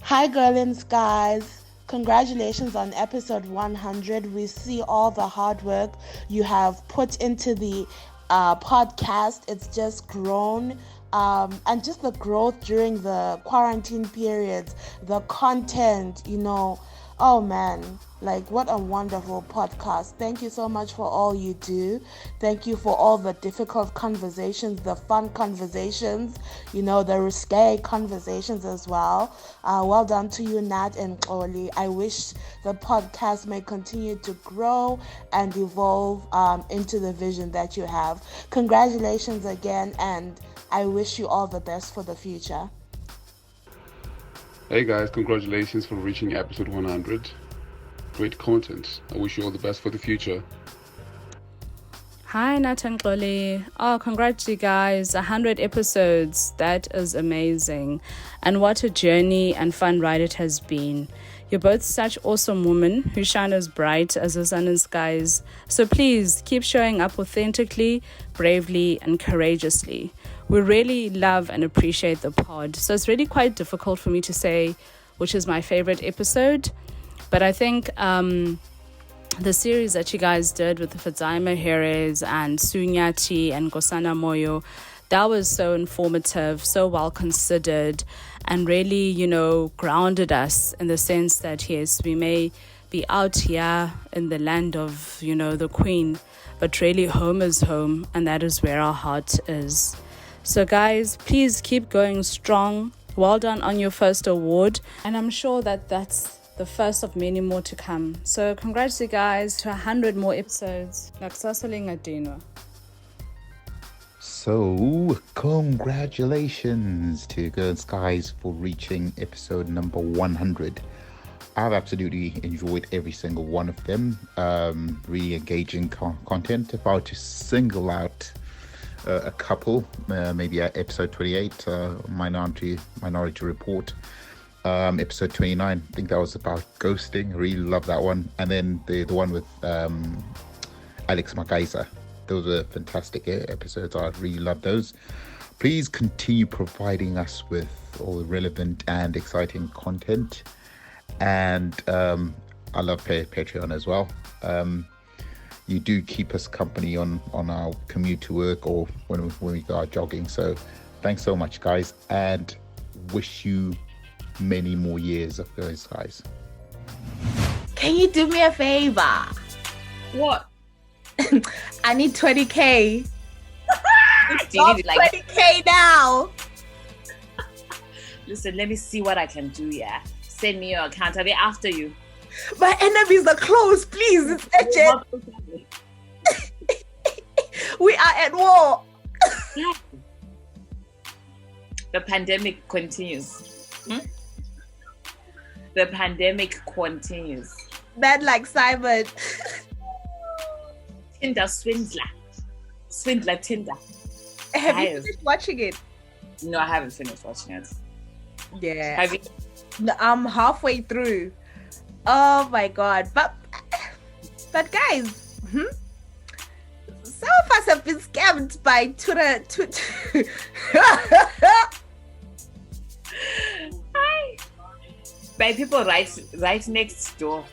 Hi, girlins, guys. Congratulations on episode 100. We see all the hard work you have put into the podcast. It's just grown. And just the growth during the quarantine periods, the content, oh man, like what a wonderful podcast. Thank you so much for all you do. Thank you for all the difficult conversations, the fun conversations, the risque conversations as well. Well done to you, Nat and Xolie. I wish the podcast may continue to grow and evolve into the vision that you have. Congratulations again, and I wish you all the best for the future. Hey guys, congratulations for reaching episode 100. Great content. I wish you all the best for the future. Hi, Nat and Xolie. Oh, congrats, you guys. 100 episodes. That is amazing. And what a journey and fun ride it has been. You're both such awesome women who shine as bright as the sun and skies. So please keep showing up authentically, bravely, and courageously. We really love and appreciate the pod. So it's really quite difficult for me to say which is my favorite episode. But I think the series that you guys did with the Fadzai Harris and Sunyati and Gosana Moyo, that was so informative, so well considered, and really, grounded us in the sense that, yes, we may be out here in the land of, the Queen, but really home is home, and that is where our heart is. So guys, please keep going strong. Well done on your first award, and I'm sure that that's the first of many more to come. So congrats you guys to 100 more episodes. So, congratulations to Girls Guys for reaching episode number 100. I've absolutely enjoyed every single one of them. Really engaging content. If I were to single out a couple, maybe at episode 28, Minority Report. Episode 29, I think that was about ghosting. I really love that one. And then the one with Alex Makaiza. Those are fantastic episodes. I really love those. Please continue providing us with all the relevant and exciting content. And I love Patreon as well. You do keep us company on our commute to work or when we go out jogging. So thanks so much, guys. And wish you many more years of those guys. Can you do me a favor? What? I need 20K. You need, 20K now. Listen, let me see what I can do, yeah? Send me your account. Are they after you? My enemies are close, please. It's urgent. We are at war. The pandemic continues. The pandemic continues. Bad like Simon. Tinder Swindler. Swindler Tinder. Have you finished watching it? No, I haven't finished watching it. Yeah. Have you? No, I'm halfway through. Oh my god. But guys, some of us have been scammed by Twitter. By people right next door.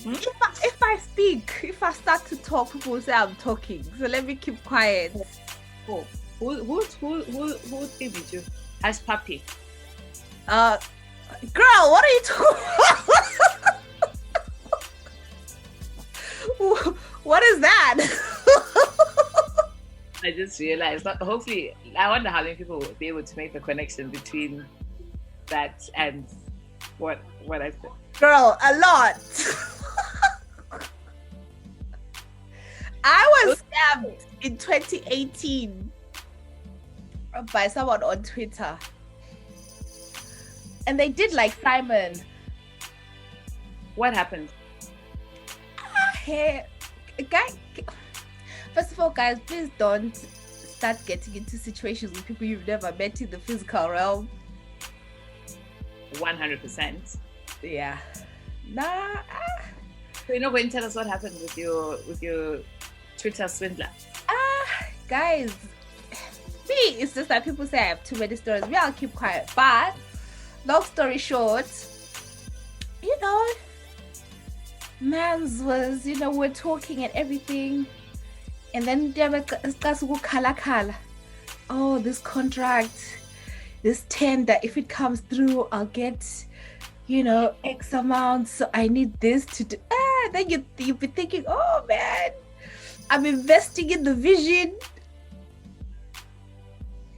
If I start to talk, people will say I'm talking. So let me keep quiet. Oh, who did you? As puppy. Girl, what are you talking? What is that? I just realized. Hopefully, I wonder how many people will be able to make the connection between that and what I said. Girl, a lot. I was scammed in 2018 by someone on Twitter. And they did like Simon. What happened? Hey, guy. First of all, guys, please don't start getting into situations with people you've never met in the physical realm. 100%. Yeah. Nah. So you're not going to tell us what happened with your Twitter swindler? Guys, me, it's just that people say I have too many stories. Me, I'll keep quiet. But long story short, man's was, we're talking and everything. And then oh, this contract, this tender, if it comes through, I'll get, X amount. So I need this to do. Then you'll be thinking, oh man, I'm investing in the vision.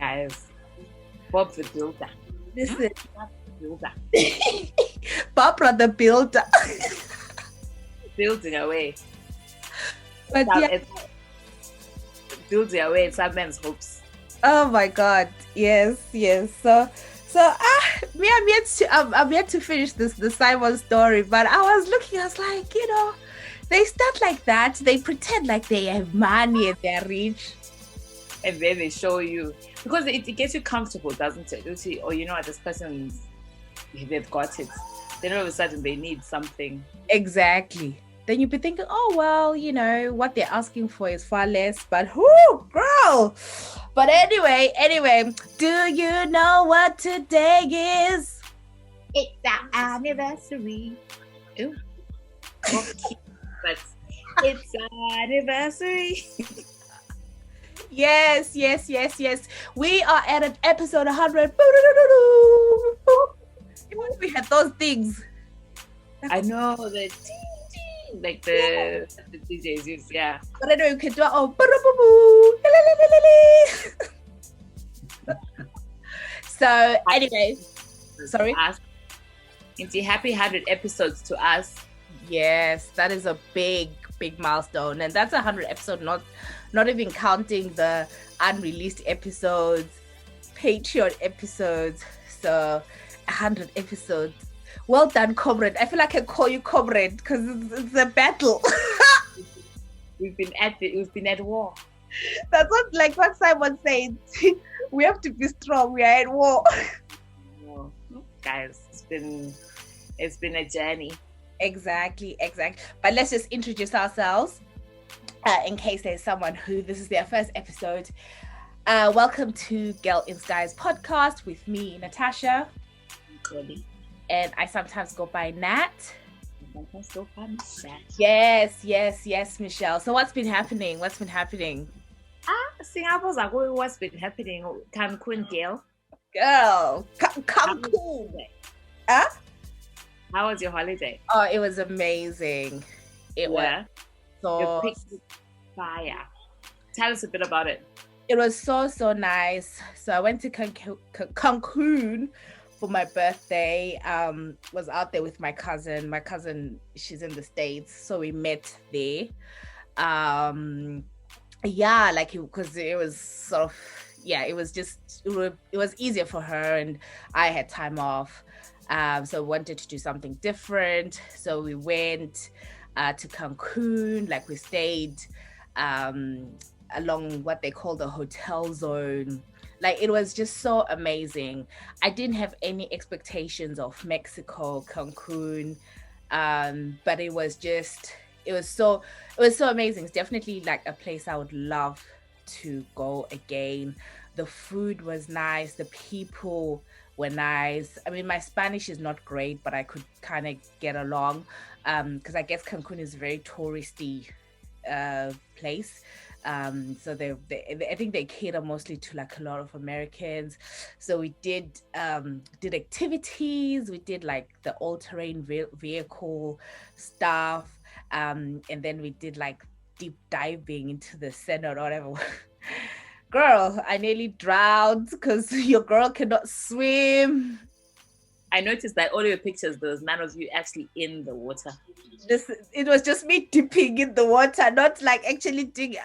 Guys, Bob the Builder. Listen, Builder. Barbara the Builder. Building away. But It's building away in some men's hopes. Oh my God. Yes. So I'm yet to finish the Simon story, but I was like, they start like that. They pretend like they have money and they're rich. And then they show you, because it gets you comfortable, doesn't it? You see, oh, this person's, they've got it. Then all of a sudden they need something. Exactly. Then you'd be thinking, oh, well, what they're asking for is far less, but whoo, girl. But anyway, do you know what today is? It's our anniversary. Ooh. Okay. But it's our anniversary. Yes. We are at an episode 100. We had those things. I know the like the DJs use, yeah. But anyway, we can do So anyway, sorry. Into happy 100 episodes to us. Yes, that is a big milestone, and that's 100 episodes, not even counting the unreleased episodes, Patreon episodes. So 100 episodes. Well done, comrade. I feel like I can call you comrade because it's a battle. We've been at war. That's what Simon said. We have to be strong. We are at war. Oh, guys, it's been a journey. Exactly. But let's just introduce ourselves in case there's someone who this is their first episode. Welcome to GIS Podcast with me, Natasha. Xolie. And I sometimes go by Nat. So fun. Yes, Michelle. So what's been happening? Singapore's like, what's been happening? Cancun, girl. Cancun. Huh? How was your holiday? Oh, it was amazing. It was Your picture fire. Tell us a bit about it. It was so nice. So I went to Cancun for my birthday. Was out there with my cousin. My cousin, she's in the States, so we met there. Because it was sort of, it was easier for her, and I had time off. So wanted to do something different. So we went to Cancun. Like, we stayed along what they call the hotel zone. Like, it was just so amazing. I didn't have any expectations of Mexico, Cancun, but it was so amazing. It's definitely like a place I would love to go again. The food was nice. The people were nice. I mean, my Spanish is not great, but I could kind of get along because I guess Cancun is a very touristy place. So I think they cater mostly to like a lot of Americans. So we did activities. We did like the all-terrain vehicle stuff, and then we did like deep diving into the center or whatever. Girl, I nearly drowned because your girl cannot swim. I noticed that all your pictures, there was none of you actually in the water. It was just me dipping in the water, not like actually digging.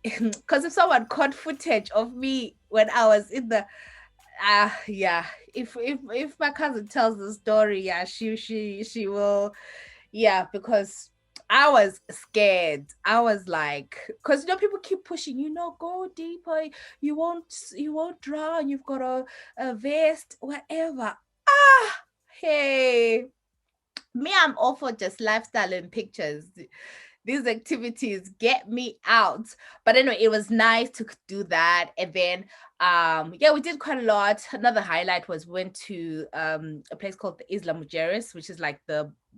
Because if someone caught footage of me when I was in the, if my cousin tells the story, she will, because I was scared. I was like, because people keep pushing, go deeper. You won't drown. You've got a vest, whatever. Hey, me, I'm all for just lifestyle and pictures. these activities get me out. But anyway, it was nice to do that. And then yeah, we did quite a lot. Another highlight was we went to a place called the Isla Mujeres, which is like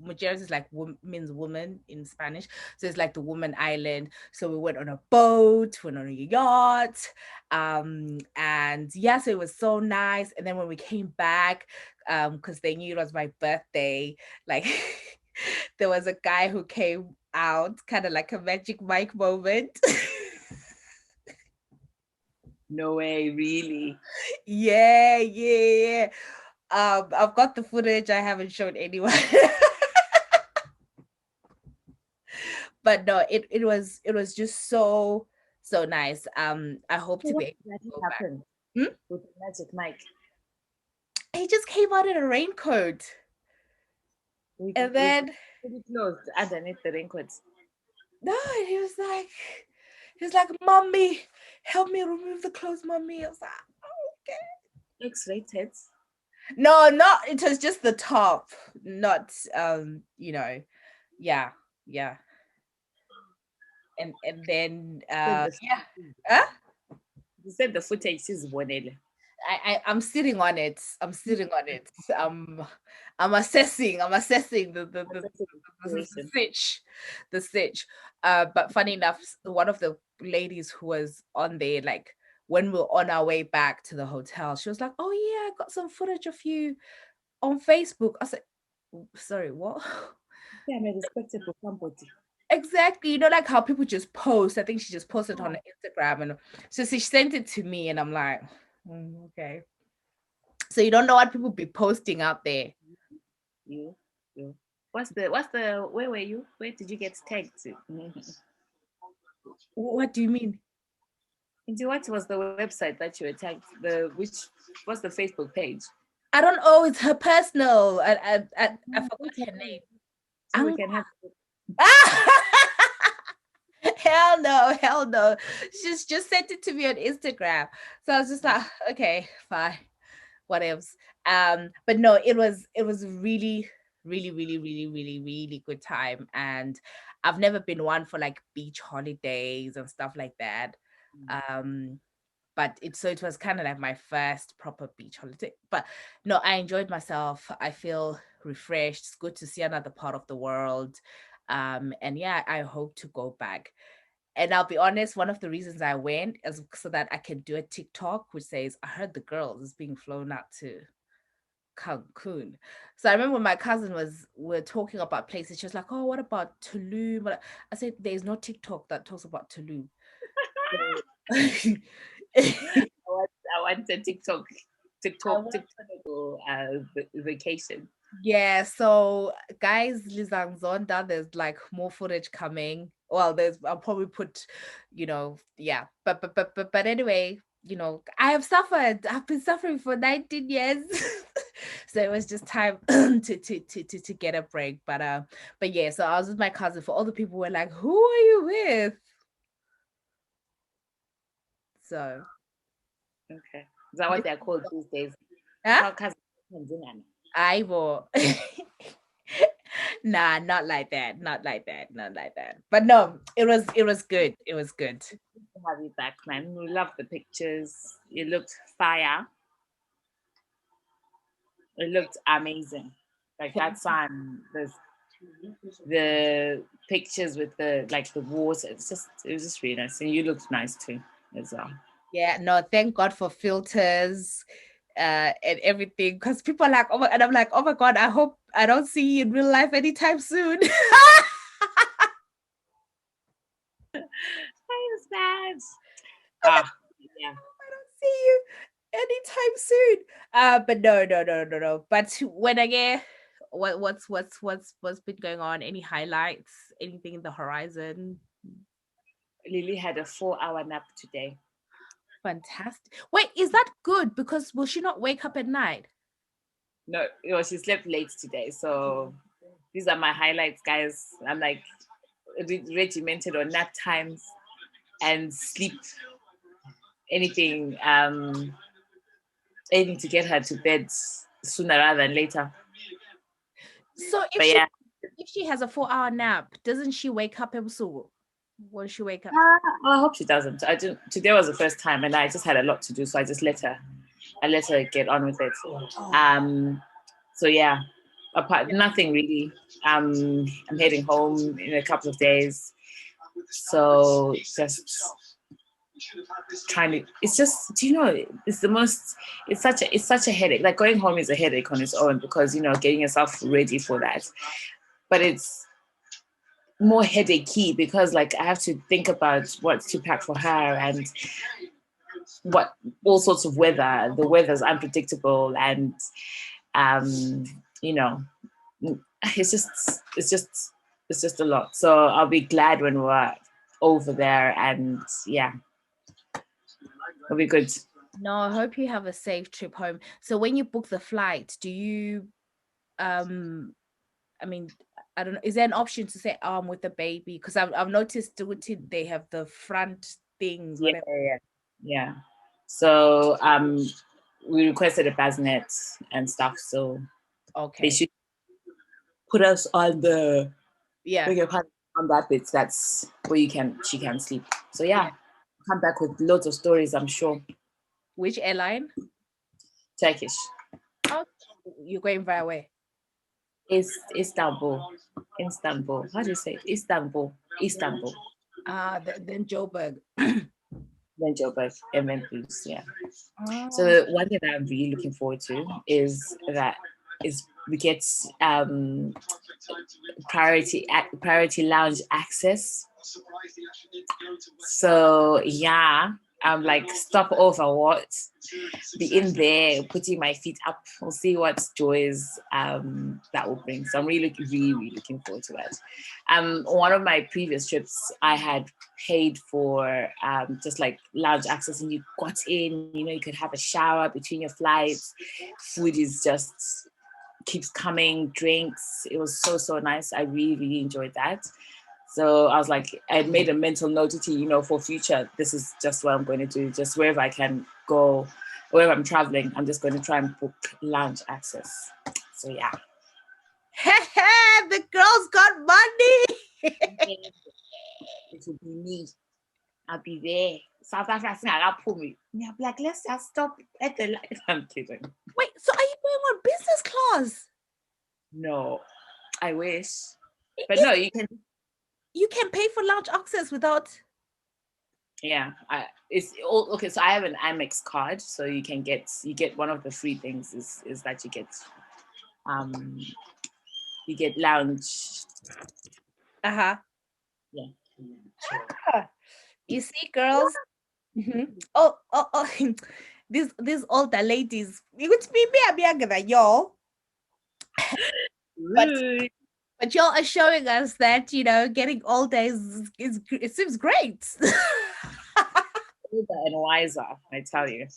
Mujeres is like means woman in Spanish. So it's like the woman island. So we went on a boat, went on a yacht. And yeah, so it was so nice. And then when we came back, because they knew it was my birthday, like there was a guy who came out, kind of like a Magic Mike moment. No way, really? Yeah. I've got the footage. I haven't shown anyone. But no, it was just so nice. I hope to be able to go back. With the Magic Mike? He just came out in a raincoat. And then Pretty closed underneath the raincoat. no, he was like, "Mommy, help me remove the clothes, mommy." I was like, oh, okay. X-rated? No, it was just the top, not yeah. And then yeah. Huh? You said the footage is bonele. I'm sitting on it. I'm assessing the stitch. But funny enough, one of the ladies who was on there, like when we were on our way back to the hotel, she was like, "Oh yeah, I got some footage of you on Facebook." I was like, "Sorry, what?" Yeah, I'm respectable somebody. Exactly. You know, like how people just post. I think she just posted on Instagram, and so she sent it to me, and I'm like, okay. So you don't know what people be posting out there. You. What's the where were you? Where did you get tagged to? What do you mean? Into what was the website that you were tagged? What's the Facebook page? I don't know. It's her personal. I forgot her name. So we can have hell no. She's just sent it to me on Instagram. So I was just like, okay, fine. What else? But no, it was really, really, really, really, really, really good time. And I've never been one for like beach holidays and stuff like that. But it was kind of like my first proper beach holiday. But no, I enjoyed myself. I feel refreshed. It's good to see another part of the world. And yeah, I hope to go back. And I'll be honest, one of the reasons I went is so that I can do a TikTok which says, "I heard the girls is being flown out to Cancun." So I remember when my cousin we're talking about places, she was like, "Oh, what about Tulum?" I said, "There's no TikTok that talks about Tulum." I want a TikTok vacation. Yeah, so guys, Lizangzonda, there's like more footage coming. Well, I'll probably put, yeah. But anyway, I've been suffering for 19 years. So it was just time to get a break. But yeah, so I was with my cousin. For all the people who were like, "Who are you with?" So okay. Is that what they're called these days? huh? I will. Nah, not like that. But no, it was good. It was good. To have you back, man. We love the pictures. It looked fire. It looked amazing. Like that sun, the pictures with the water. It was just really nice. And you looked nice too as well. Yeah, no, thank God for filters and everything. Because people are like, "Oh my," and I'm like, "Oh my God, I hope I don't see you in real life anytime soon." I was bad. Yeah. I don't see you anytime soon. But no. But when I get what's been going on? Any highlights? Anything in the horizon? Lily had a 4-hour nap today. Fantastic. Wait, is that good? Because will she not wake up at night? No, she slept late today. So these are my highlights, guys. I'm like regimented on nap times and sleep. Anything aiming to get her to bed sooner rather than later. So if If she has a 4-hour nap, doesn't she wake up ebusuku? Won't she wake up? I hope she doesn't. I didn't. Today was the first time, and I just had a lot to do, so I just let her. I let her get on with it. So yeah, apart nothing really. I'm heading home in a couple of days, so just trying to. It's just, do you know? It's the most. It's such a headache. Like going home is a headache on its own because getting yourself ready for that, but it's more headachy because like I have to think about what to pack for her and what all sorts of weather. The weather's unpredictable, and it's just a lot. So I'll be glad when we're over there, and yeah, it'll be good. No, I hope you have a safe trip home. So when you book the flight, do you I mean, I don't know, is there an option to say arm with the baby? Because I've noticed they have the front things, whatever. Yeah. So we requested a bassinet and stuff, so Okay. they should put us on the Yeah. on that bit. That's where she can sleep. So yeah, come back with loads of stories, I'm sure. Which airline? Turkish. Oh, you're going very away. It's Istanbul. How do you say it? Istanbul. Then Joburg. Then Joburg, and then Boost, yeah. Oh. So one thing that I'm really looking forward to is we get priority lounge access. So yeah, I'm like stop over what, be in there, putting my feet up. We'll see what joys that will bring. So I'm really, really, really looking forward to that. One of my previous trips, I had paid for just like lounge access, and you got in. You could have a shower between your flights. Food is just keeps coming, drinks. It was so nice. I really, really enjoyed that. So I was like, I had made a mental note to, for future, this is just what I'm going to do. Just wherever I can go, wherever I'm traveling, I'm just going to try and book lounge access. So yeah. The girls got money. It will be me. I'll be there. South Africa, I'll pull me. Yeah, I'll be like, let's just stop at the light. I'm kidding. Wait, so are you going on business class? No, I wish. But no, you can. You can pay for lounge access without. Yeah, it's all okay. So I have an Amex card, so you get one of the free things is that you get lounge. Yeah. You see, girls. Mm-hmm. Oh, these older ladies. It's me, y'all. But y'all are showing us that getting older it seems great. Older and wiser, I tell you.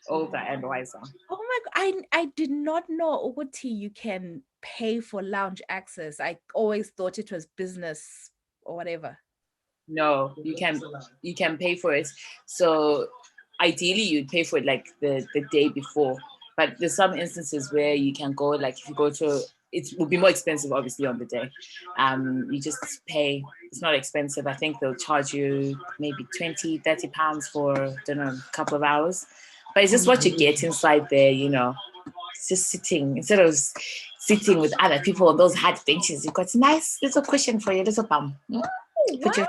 Older and wiser. Oh my god, I did not know Uguti you can pay for lounge access. I always thought it was business or whatever. No, you can pay for it. So ideally you'd pay for it like the day before. But there's some instances where you can go, like if you go to, it will be more expensive obviously on the day. You just pay. It's not expensive. I think they'll charge you maybe 20, 30 pounds for, I don't know, a couple of hours. But it's just what you get inside there, It's just sitting, instead of sitting with other people on those hard benches, you've got a nice little cushion for your little bum. Put your,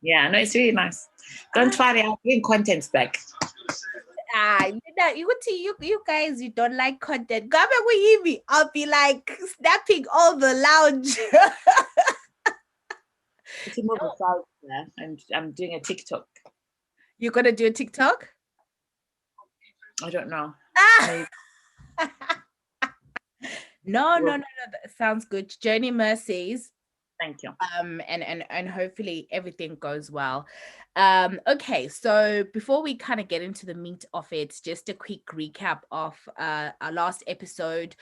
yeah, no, it's really nice. Don't worry, I'll bring content back. You guys, you don't like content. Come back with me. I'll be like snapping all the lounge. I'm doing a TikTok. You're gonna do a TikTok? I don't know. No. That sounds good. Journey mercies. Thank you. And hopefully everything goes well. Okay, so before we kind of get into the meat of it, just a quick recap of our last episode,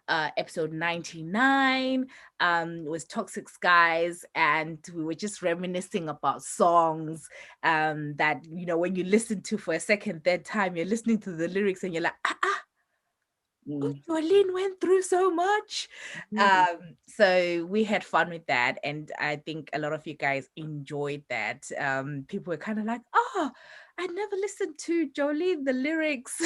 episode 99, was Toxic Skies, and we were just reminiscing about songs that, when you listen to for a second, third time, you're listening to the lyrics and you're like, Jolene went through so much. So we had fun with that, and I think a lot of you guys enjoyed that. People were kind of like, oh, I never listened to Jolene the lyrics.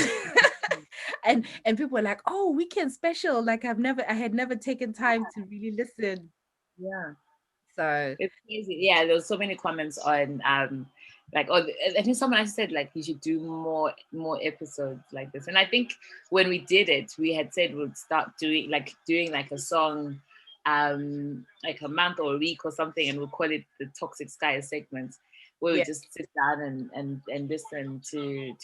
and people were like, oh, weekend special, like I had never taken time to really listen. Yeah. So It's crazy. Yeah, there was so many comments on like, oh, I think someone else said like you should do more episodes like this. And I think when we did it, we had said we'd start doing like a song like a month or a week or something, and we'll call it the Toxic Sky segments, where we just sit down and listen to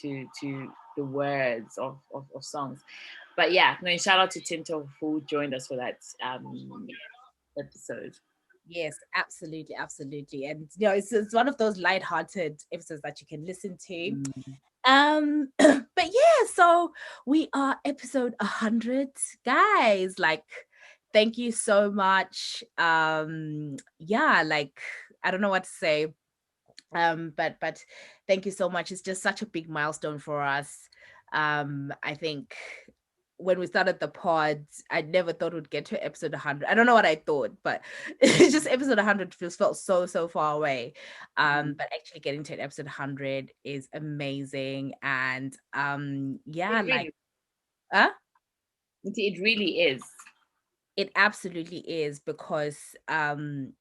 the words of songs. But yeah, no, shout out to Tinto who joined us for that episode. yes, absolutely, absolutely. And it's one of those light-hearted episodes that you can listen to. But yeah, so we are episode 100, guys. Like, thank you so much. Yeah, like, I don't know what to say. But thank you so much. It's just such a big milestone for us. I think when we started the pod, I never thought we'd get to episode 100. I don't know what I thought, but it's just episode 100 felt so far away. But actually getting to episode 100 is amazing. And yeah, it really is. It absolutely is, because doing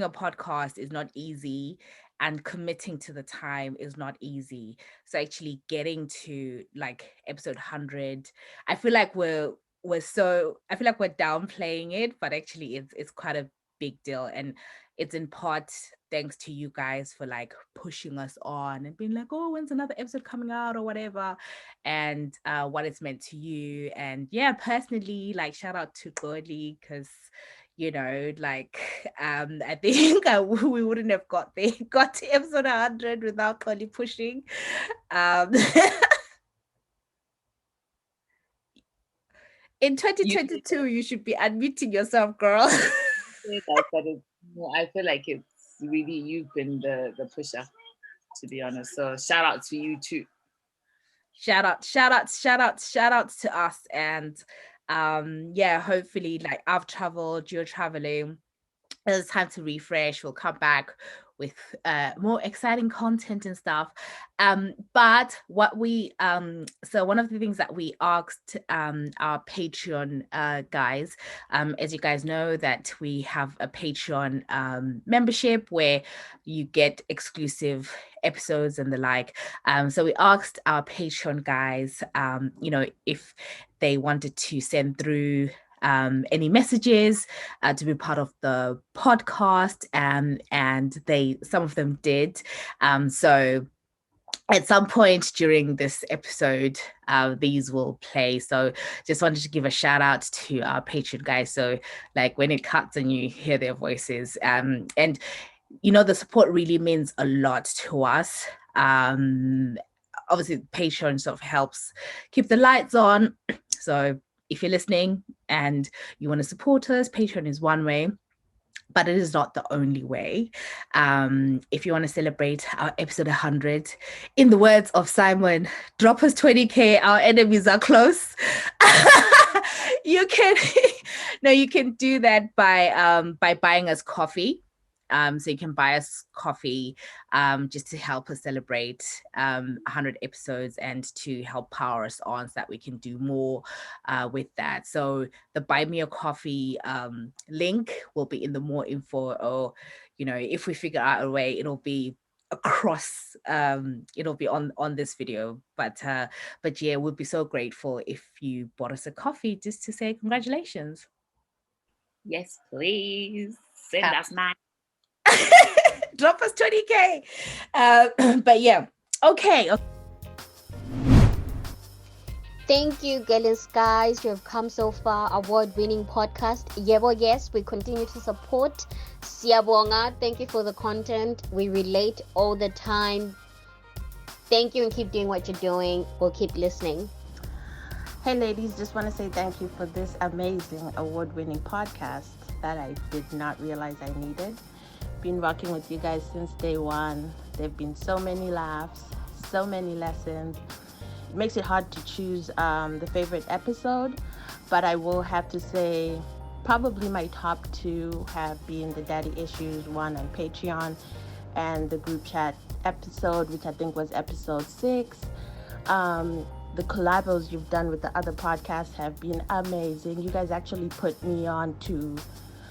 a podcast is not easy, and committing to the time is not easy. So actually getting to like episode 100, I feel like we're downplaying it, but actually it's quite a big deal. And it's in part thanks to you guys for like pushing us on and being like, oh, when's another episode coming out or whatever, and what it's meant to you. And yeah, personally, like, shout out to Xolie, because like I think we wouldn't have got to episode 100 without Xolie pushing. In 2022, you should be unmuting yourself, girl. I feel like it's really you've been the pusher, to be honest. So shout out to you too. Shout out to us. And yeah, hopefully, like, I've traveled, you're traveling, it's time to refresh. We'll come back with more exciting content and stuff. But what we so one of the things that we asked our Patreon guys, as you guys know, that we have a Patreon membership where you get exclusive episodes and the like. So we asked our Patreon guys if they wanted to send through any messages to be part of the podcast, and some of them did. So at some point during this episode, these will play. So just wanted to give a shout out to our Patreon guys. So like when it cuts and you hear their voices, and the support really means a lot to us. Obviously Patreon sort of helps keep the lights on. So if you're listening and you want to support us, Patreon is one way, but it is not the only way. If you want to celebrate our episode 100, in the words of Simon, drop us 20K, our enemies are close. You can do that by buying us coffee. So you can buy us coffee just to help us celebrate 100 episodes and to help power us on so that we can do more with that. So the Buy Me a Coffee link will be in the more info, or if we figure out a way, it'll be across, it'll be on this video. But yeah, we'd be so grateful if you bought us a coffee just to say congratulations. Yes, please send us mine. Drop us 20K. But yeah, okay. Thank you, Girl in Skies. You have come so far. Award-winning podcast. Yebo, yes, we continue to support. Siyabonga, thank you for the content. We relate all the time. Thank you, and keep doing what you're doing. We'll keep listening. Hey ladies, just want to say thank you for this amazing award-winning podcast that I did not realize I needed. Been rocking with you guys since day one. There have been so many laughs, so many lessons, makes it hard to choose the favorite episode, but I will have to say probably my top two have been the Daddy Issues one on Patreon and the group chat episode, which I think was episode 6. The collabos you've done with the other podcasts have been amazing. You guys actually put me on to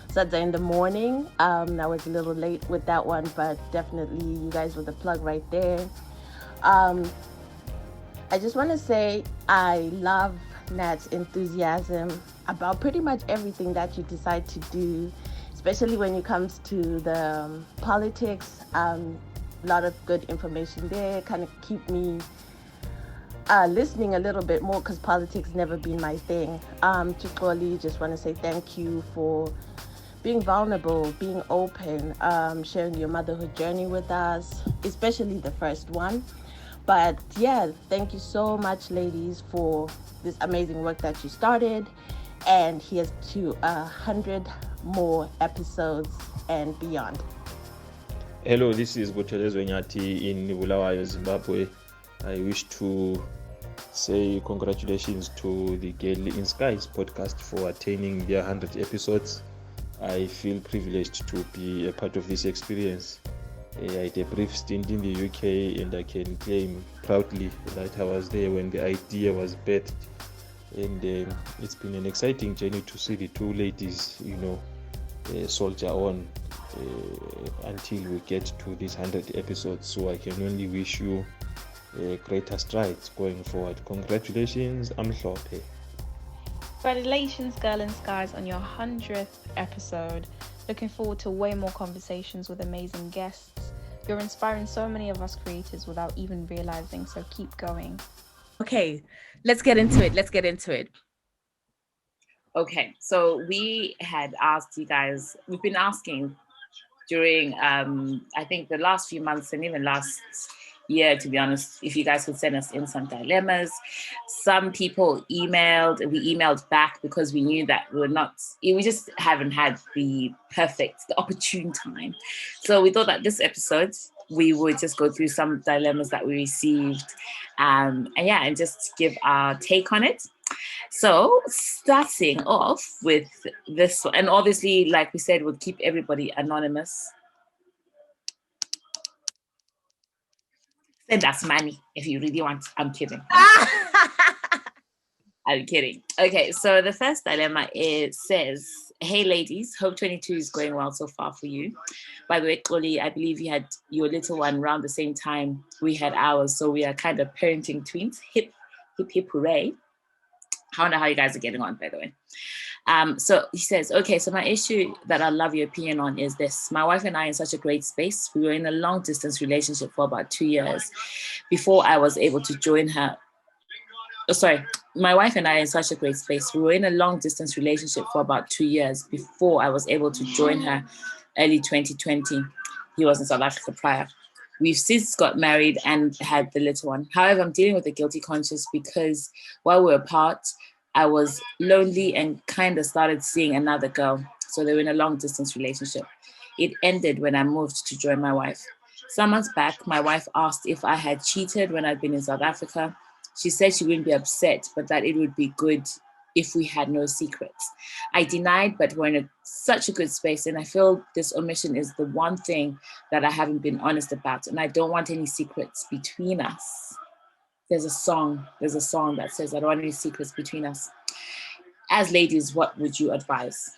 Saturday in the morning. I was a little late with that one, but definitely you guys were the plug right there. I just want to say I love Nat's enthusiasm about pretty much everything that you decide to do, especially when it comes to the politics. A lot of good information there, kind of keep me listening a little bit more, because politics never been my thing. To Xolie, just want to say thank you for being vulnerable, being open, sharing your motherhood journey with us, especially the first one. But yeah, thank you so much, ladies, for this amazing work that you started. And here's to 100 more episodes and beyond. Hello, this is Buthelezwe Nyati in Bulawayo, Zimbabwe. I wish to say congratulations to the GIS Podcast for attaining their 100 episodes. I feel privileged to be a part of this experience. I had a brief stint in the UK, and I can claim proudly that I was there when the idea was birthed. And it's been an exciting journey to see the two ladies, soldier on until we get to these 100 episodes. So I can only wish you greater strides going forward. Congratulations, Amhlophe. Congratulations, Girl in Skies, on your 100th episode. Looking forward to way more conversations with amazing guests. You're inspiring so many of us creators without even realizing, so keep going. Okay, let's get into it. Okay, so we had asked you guys, we've been asking during, I think the last few months and even last year, to be honest, if you guys could send us in some dilemmas. Some people we emailed back because we knew that we just haven't had the opportune time. So we thought that this episode, we would just go through some dilemmas that we received and just give our take on it. So starting off with this one, and obviously, like we said, we'll keep everybody anonymous. Send us money if you really want. I'm kidding. I'm kidding. Okay, so the first dilemma says, "Hey ladies, hope 22 is going well so far for you. By the way, Xolie, I believe you had your little one around the same time we had ours, so we are kind of parenting twins. Hip, hip, hip, hooray. I don't know how you guys are getting on, by the way. So he says, okay, so my issue that I'd love your opinion on is this. My wife and I are in such a great space. We were in a long distance relationship for about 2 years before I was able to join her. My wife and I are in such a great space. We were in a long distance relationship for about 2 years before I was able to join her early 2020. He was in South Africa prior. We've since got married and had the little one. However, I'm dealing with a guilty conscience because while we were apart, I was lonely and kind of started seeing another girl. So they were in a long distance relationship. It ended when I moved to join my wife. Some months back, my wife asked if I had cheated when I'd been in South Africa. She said she wouldn't be upset, but that it would be good if we had no secrets. I denied, but we're in such a good space, and I feel this omission is the one thing that I haven't been honest about, and I don't want any secrets between us. There's a song that says, I don't want any secrets between us. As ladies, what would you advise?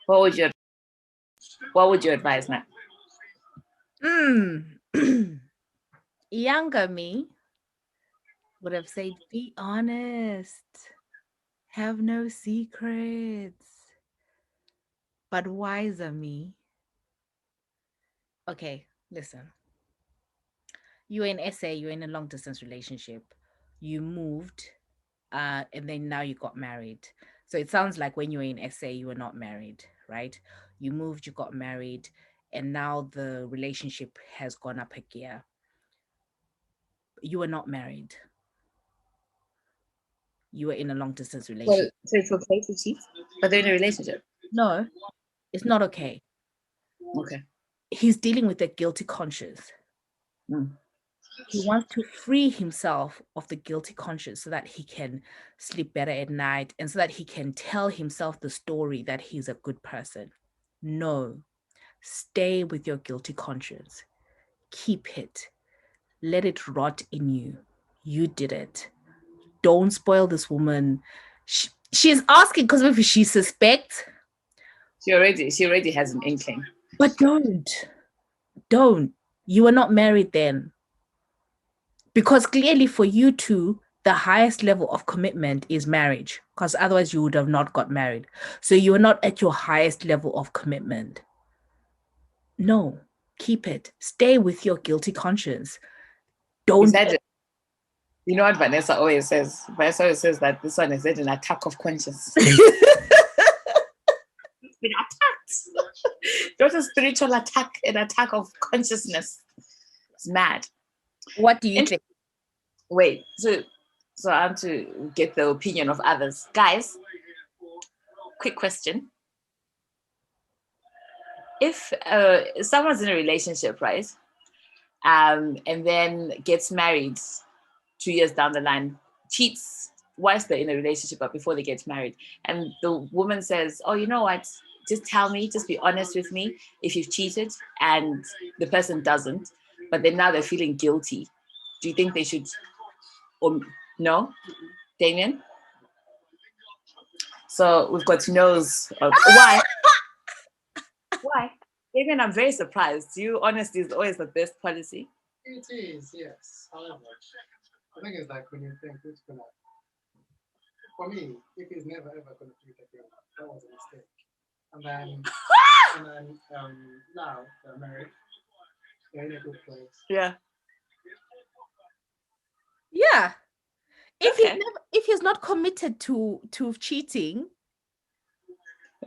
What would you advise, Nat? Younger me would have said, be honest, have no secrets. But wiser me, okay, listen. You're in SA, you're in a long distance relationship, you moved, and then now you got married. So it sounds like when you were in SA, you were not married, right? You moved, you got married, and now the relationship has gone up a gear. You were not married. You were in a long distance relationship. So it's okay to cheat, but they're in a relationship? No, it's not okay. Okay. He's dealing with a guilty conscience. He wants to free himself of the guilty conscience so that he can sleep better at night and so that he can tell himself the story that he's a good person. No, stay with your guilty conscience. Keep it. Let it rot in you. You did it. Don't spoil this woman. She's asking because maybe she suspects. She already has an inkling. But don't. You were not married then. Because clearly for you two, the highest level of commitment is marriage, because otherwise you would have not got married. So you are not at your highest level of commitment. No, keep it. Stay with your guilty conscience. Don't. You know what Vanessa always says? Vanessa always says that this one is an attack of conscience. It's been attacked. Not a spiritual attack, an attack of consciousness. It's mad. What do you think? Wait, so I want to get the opinion of others. Guys, quick question. If someone's in a relationship, right, and then gets married 2 years down the line, cheats whilst they're in a relationship but before they get married, and the woman says, oh, you know what, just tell me, just be honest with me if you've cheated, and the person doesn't, but then now they're feeling guilty, do you think they should, or no? Damien? So we've got no's. Why? Why? Damien, I'm very surprised. Honesty is always the best policy. It is, yes. However, the thing is, like, when you think who's gonna, for me, if he's never ever gonna cheat again, that was a mistake. And then now they're married. They're in a good place. Yeah. Yeah. Okay. If he's not committed to cheating,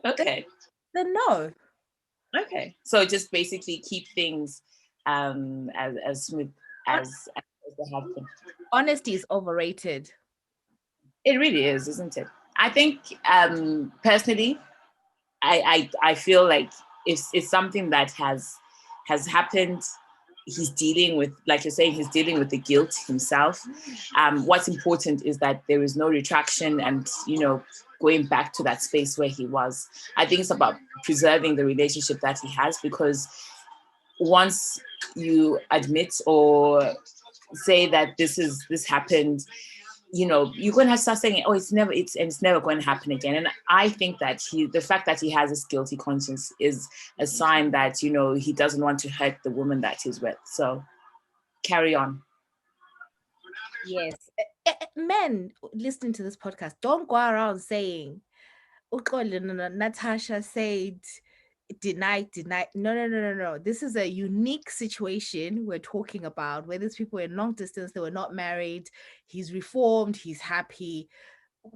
Okay. then no. Okay. So just basically keep things as smooth as they have been. Honesty is overrated. It really is, isn't it? I think personally, I feel like it's something that has happened. He's dealing with, like you're saying, he's dealing with the guilt himself. What's important is that there is no retraction and, going back to that space where he was. I think it's about preserving the relationship that he has, because once you admit or say that this happened, you're going to start saying, oh, it's never going to happen again. And I think that the fact that he has this guilty conscience is a sign that, he doesn't want to hurt the woman that he's with. So carry on. Yes. Men listening to this podcast, don't go around saying, Natasha said, deny. No. This is a unique situation we're talking about, where these people are in long distance, they were not married, he's reformed, he's happy.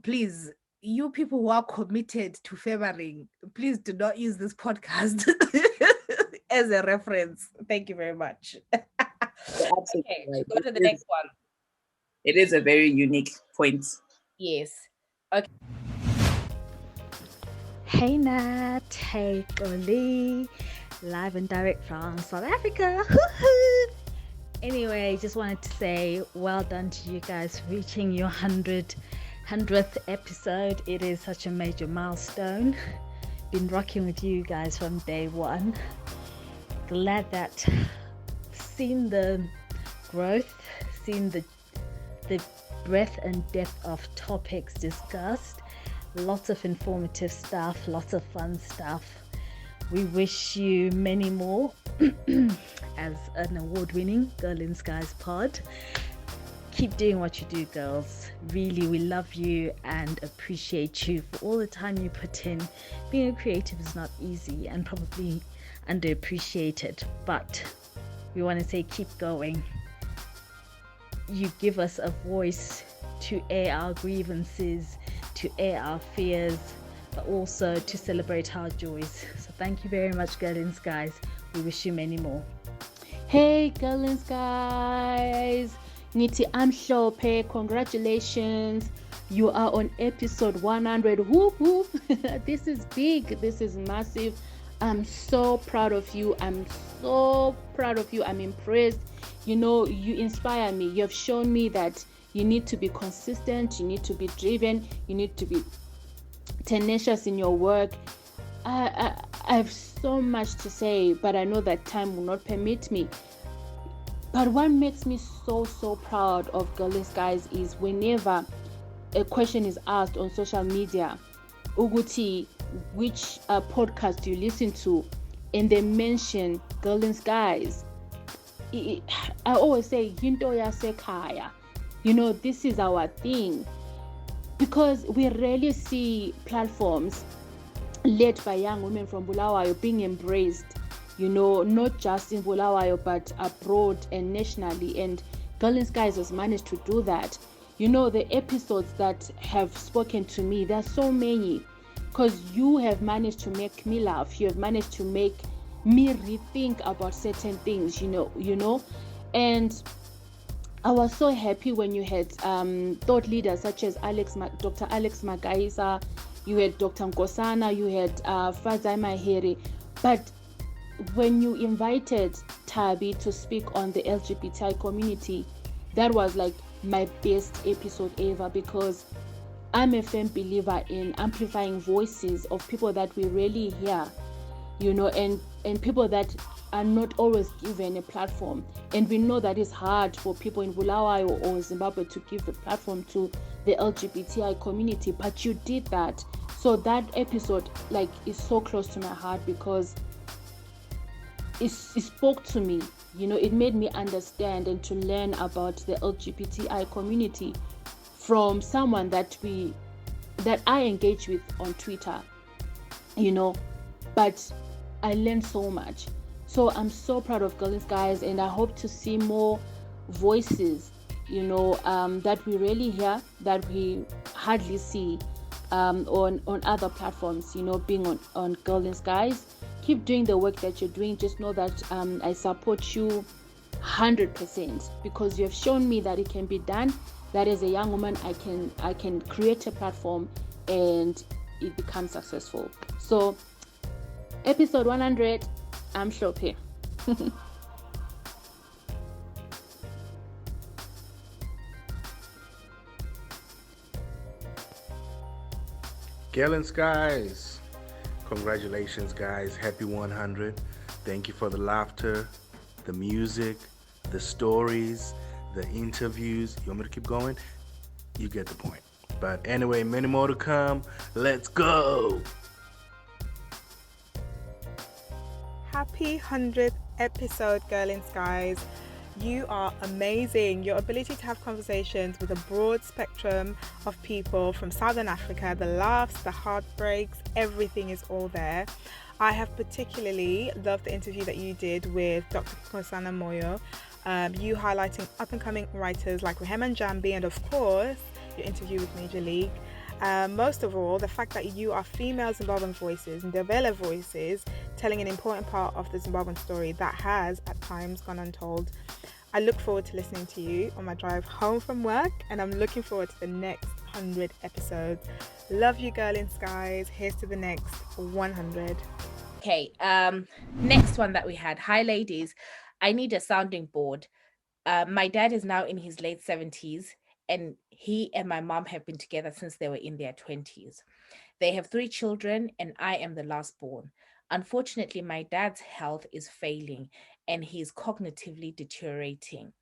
Please, you people who are committed to favoring, please do not use this podcast as a reference. Thank you very much. Okay, right. go to the next one. It is a very unique point. Yes. Okay. Hey Nat, hey Xolie, live and direct from South Africa. Anyway, just wanted to say well done to you guys for reaching your 100th episode. It is such a major milestone. Been rocking with you guys from day one. Glad that seen the growth, seen the breadth and depth of topics discussed. Lots of informative stuff, lots of fun stuff. We wish you many more as an award-winning Girl in Skies pod. Keep doing what you do, girls. Really, we love you and appreciate you for all the time you put in. Being a creative is not easy and probably underappreciated, but we want to say keep going. You give us a voice to air our grievances, to air our fears, but also to celebrate our joys. So thank you very much, Girl in Skies. We wish you many more. Hey, Girl in Skies. Niti Amhlope, congratulations. You are on episode 100. Whoop, whoop. This is big. This is massive. I'm so proud of you. I'm so proud of you. I'm impressed. You know, you inspire me. You have shown me that you need to be consistent, you need to be driven, you need to be tenacious in your work. I have so much to say, but I know that time will not permit me. But what makes me so proud of Girl in Skies is whenever a question is asked on social media, Uguti, which podcast do you listen to, and they mention Girl in Skies, I always say, Yinto yasekhaya. You know, this is our thing. Because we rarely see platforms led by young women from Bulawayo being embraced, you know, not just in Bulawayo, but abroad and nationally. And Girl in Skies has managed to do that. You know, the episodes that have spoken to me, there are so many. Because you have managed to make me laugh. You have managed to make me rethink about certain things, you know. And I was so happy when you had thought leaders such as Dr. Alex Magaisa, you had Dr. Nkosana, you had Fazai Mahiri. But when you invited Tabi to speak on the LGBTI community, that was like my best episode ever, because I'm a firm believer in amplifying voices of people that we rarely hear, you know, and people that are not always given a platform. And we know that it's hard for people in Bulawayo or Zimbabwe to give a platform to the LGBTI community, but you did that. So that episode like is so close to my heart, because it spoke to me, you know. It made me understand and to learn about the LGBTI community from someone that I engage with on Twitter, you know, but I learned so much. So I'm so proud of Girl in Skies, and I hope to see more voices, you know, that we really hear, that we hardly see on other platforms, you know, being on Girl in Skies. Keep doing the work that you're doing. Just know that I support you 100%, because you have shown me that it can be done, that as a young woman I can create a platform and it becomes successful. So episode 100, I'm Shope. Girl in Skies, congratulations guys, happy 100. Thank you for the laughter, the music, the stories, the interviews. You want me to keep going? You get the point. But anyway, many more to come. Let's go. Happy 100th episode, Girl in Skies. You are amazing. Your ability to have conversations with a broad spectrum of people from Southern Africa, the laughs, the heartbreaks, everything is all there. I have particularly loved the interview that you did with Dr. Kosana Moyo, you highlighting up-and-coming writers like Rehema Njambi, and of course, your interview with Major League. Most of all, the fact that you are female Zimbabwean voices and Ndebele voices telling an important part of the Zimbabwean story that has, at times, gone untold. I look forward to listening to you on my drive home from work, and I'm looking forward to the next 100 episodes. Love you, Girl in Skies. Here's to the next 100. Okay, next one that we had. Hi, ladies. I need a sounding board. My dad is now in his late 70s, and he and my mom have been together since they were in their 20s. They have 3 children, and I am the last born. Unfortunately, my dad's health is failing and he's cognitively deteriorating.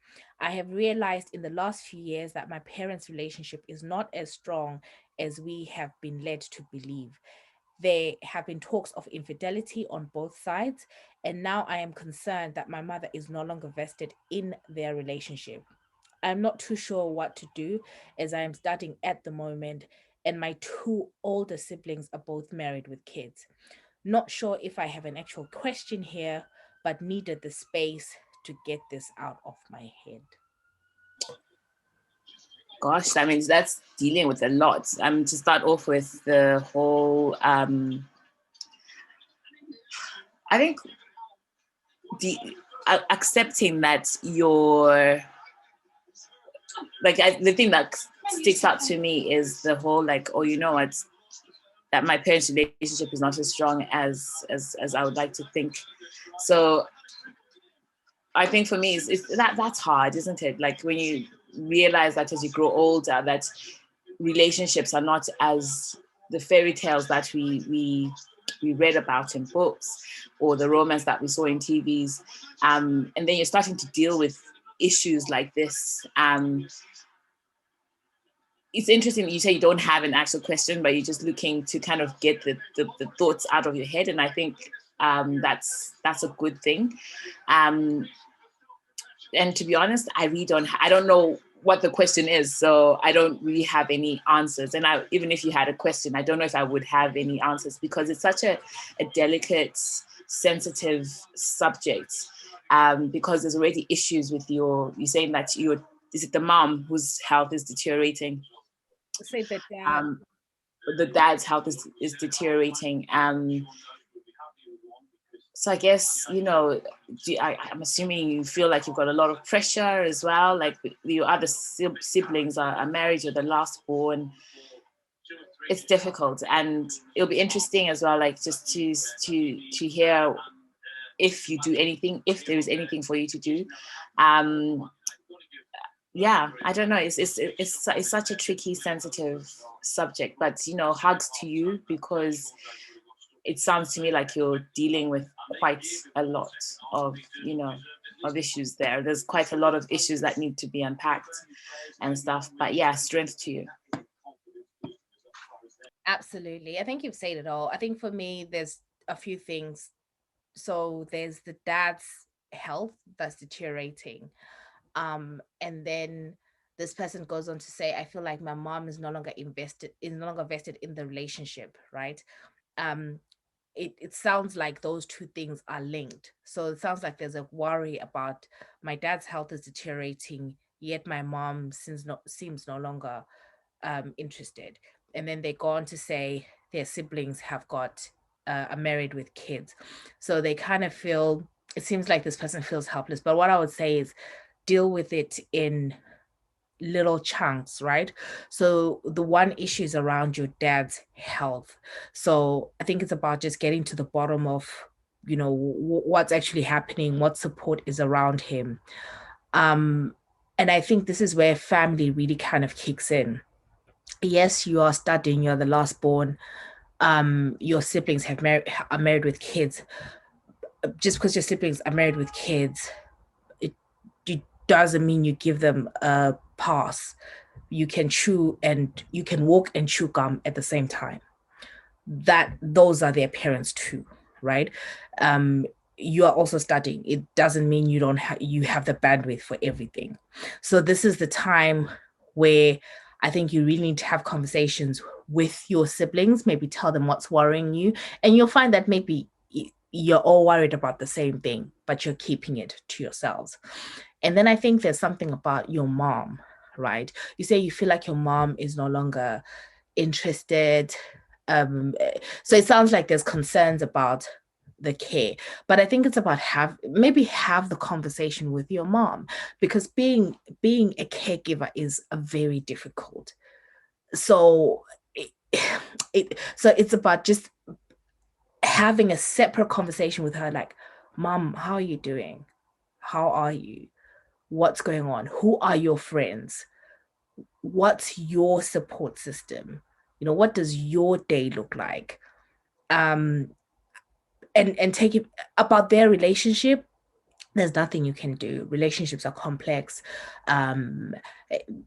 I have realized in the last few years that my parents' relationship is not as strong as we have been led to believe. There have been talks of infidelity on both sides, and now I am concerned that my mother is no longer vested in their relationship. I'm not too sure what to do, as I am studying at the moment, and my 2 older siblings are both married with kids. Not sure if I have an actual question here, but needed the space to get this out of my head. Gosh, I mean, that's dealing with a lot. To start off with the whole, I think accepting that you're, like, the thing that sticks out to me is the whole, like, oh, you know what, that my parents' relationship is not as strong as I would like to think. So I think for me, that's hard, isn't it? Like when you realize that as you grow older, that relationships are not as the fairy tales that we read about in books or the romance that we saw in TVs. And then you're starting to deal with issues like this. It's interesting that you say you don't have an actual question, but you're just looking to kind of get the thoughts out of your head. And I think that's a good thing. And to be honest, I don't know what the question is. So I don't really have any answers. And even if you had a question, I don't know if I would have any answers because it's such a delicate, sensitive subject. Because there's already issues with you're saying that is it the mom whose health is deteriorating? Say the dad. The dad's health is deteriorating. So I guess, I'm assuming you feel like you've got a lot of pressure as well. Like your other siblings are married, you're the last born. It's difficult, and it'll be interesting as well, like just to hear if you do anything, if there is anything for you to do. Yeah, I don't know. It's such a tricky, sensitive subject, but hugs to you because it sounds to me like you're dealing with quite a lot of issues there. There's quite a lot of issues that need to be unpacked and stuff. But yeah, strength to you. Absolutely. I think you've said it all. I think for me, there's a few things. So there's the dad's health that's deteriorating. And then this person goes on to say, I feel like my mom is no longer vested in the relationship, right? It sounds like those two things are linked. So it sounds like there's a worry about my dad's health is deteriorating, yet my mom seems no longer interested. And then they go on to say their siblings are married with kids. So they kind of feel, it seems like this person feels helpless. But what I would say is deal with it in little chunks, right? So the one issue is around your dad's health. So I think it's about just getting to the bottom of, what's actually happening, what support is around him. And I think this is where family really kind of kicks in. Yes, you are studying, you're the last born, your siblings are married with kids. Just because your siblings are married with kids, it doesn't mean you give them a pass. You can walk and chew gum at the same time. Those are their parents too, right? You are also studying. It doesn't mean you have the bandwidth for everything. So this is the time where I think you really need to have conversations with your siblings, maybe tell them what's worrying you, and you'll find that maybe you're all worried about the same thing, but you're keeping it to yourselves. And then I think there's something about your mom, right? You say you feel like your mom is no longer interested. So it sounds like there's concerns about the care, but I think it's about have the conversation with your mom, because being a caregiver is a very difficult. So it's about just having a separate conversation with her, like, Mom, how are you doing? How are you? What's going on? Who are your friends? What's your support system? What does your day look like? And take it about their relationship. There's nothing you can do. Relationships are complex.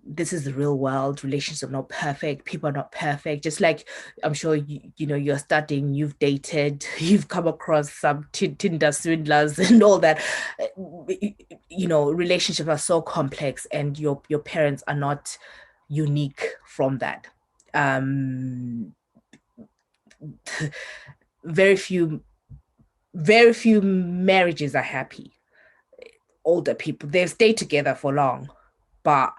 This is the real world. Relationships are not perfect. People are not perfect. Just like I'm sure you're studying, you've dated, you've come across some Tinder swindlers and all that. Relationships are so complex, and your parents are not unique from that. Very few marriages are happy. Older people, they've stayed together for long, but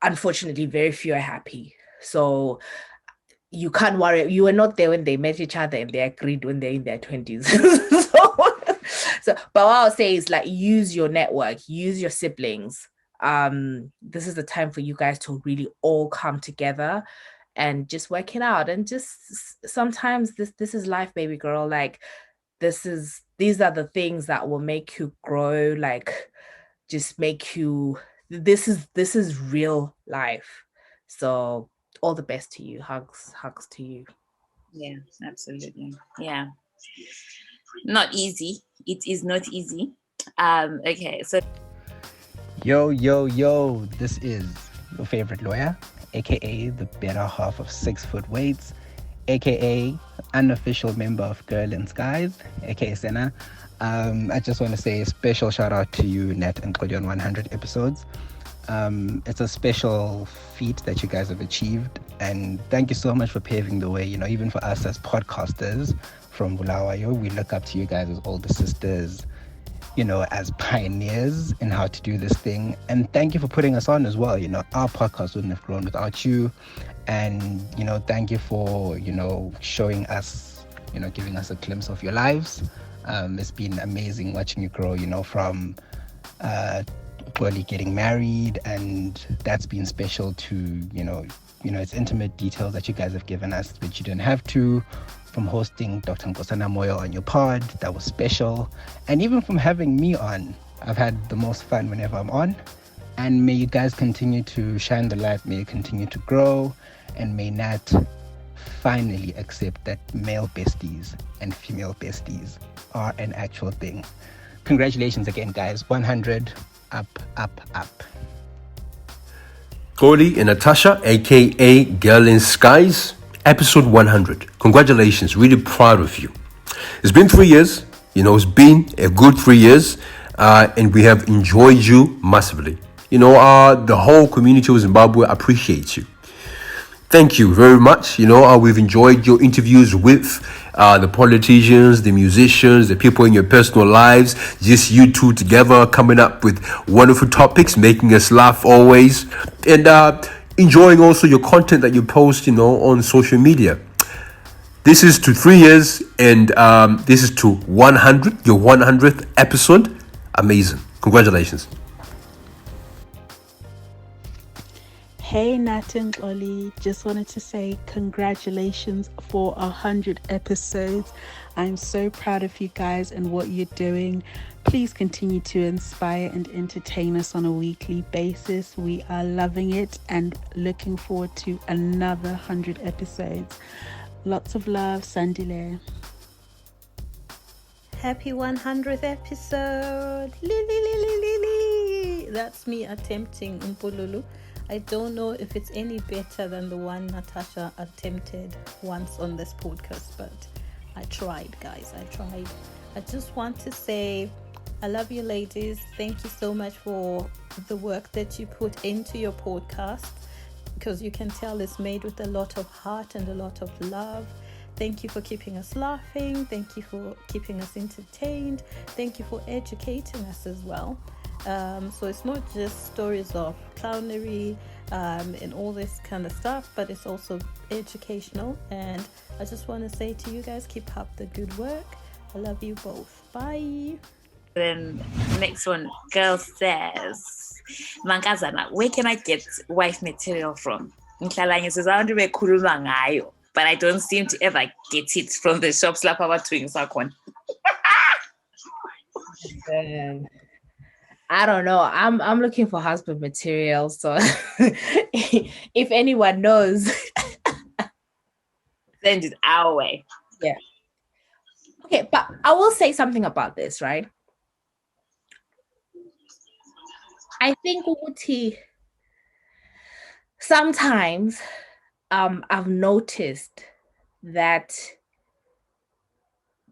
unfortunately very few are happy. So you can't worry. You were not there when they met each other and they agreed when they're in their 20s. so but what I'll say is, like, use your network, use your siblings. This is the time for you guys to really all come together and just work it out. And just sometimes this is life, baby girl. Like these are the things that will make you grow, like just make you, this is real life. So all the best to you. Hugs to you. Yeah, absolutely. Yeah. Not easy. It is not easy. Okay, so Yo, this is your favorite lawyer, aka the better half of 6 Foot Weights, aka unofficial member of Girl in Skies, aka Senna. I just want to say a special shout out to you, Nat and Xolie, on 100 episodes. It's a special feat that you guys have achieved, and thank you so much for paving the way. Even for us as podcasters from Bulawayo, we look up to you guys as older sisters, as pioneers in how to do this thing. And thank you for putting us on as well. Our podcast wouldn't have grown without you. And, thank you for, showing us, giving us a glimpse of your lives. It's been amazing watching you grow, from Xolie getting married, and that's been special to, it's intimate details that you guys have given us, which you didn't have to. From hosting Dr. Nkosana Moyo on your pod, that was special. And even from having me on, I've had the most fun whenever I'm on. And may you guys continue to shine the light, may you continue to grow, and may Nat finally accept that male besties and female besties are an actual thing. Congratulations again, guys. 100, up. Xolie and Natasha, aka Girl in Skies, episode 100. Congratulations, really proud of you. It's been 3 years, it's been a good 3 years, and we have enjoyed you massively. The whole community of Zimbabwe appreciates you. Thank you very much. We've enjoyed your interviews with the politicians, the musicians, the people in your personal lives, just you two together coming up with wonderful topics, making us laugh always, and enjoying also your content that you post, on social media. This is to 3 years, and this is to 100, your 100th episode. Amazing. Congratulations. Hey Nat and Xolie, just wanted to say congratulations for 100 episodes. I'm so proud of you guys and what you're doing. Please continue to inspire and entertain us on a weekly basis. We are loving it and looking forward to another 100 episodes. Lots of love, Sandile. Happy 100th episode. Lili. That's me attempting Mpululu. I don't know if it's any better than the one Natasha attempted once on this podcast, but I tried, guys. I just want to say I love you, ladies. Thank you so much for the work that you put into your podcast, because you can tell it's made with a lot of heart and a lot of love. Thank you for keeping us laughing. Thank you for keeping us entertained. Thank you for educating us as well. So it's not just stories of clownery and all this kind of stuff, but it's also educational. And I just want to say to you guys, keep up the good work. I love you both. Bye. Then next one, girl says, Mankazana, where can I get wife material from? Ngihlalanye sizawundi bekhuluma ngayo, but I don't seem to ever get it from the shops lapha abathengisa khona. I don't know. I'm looking for husband material. So if anyone knows, send it our way. Yeah. Okay, but I will say something about this, right? I think Uti, sometimes I've noticed that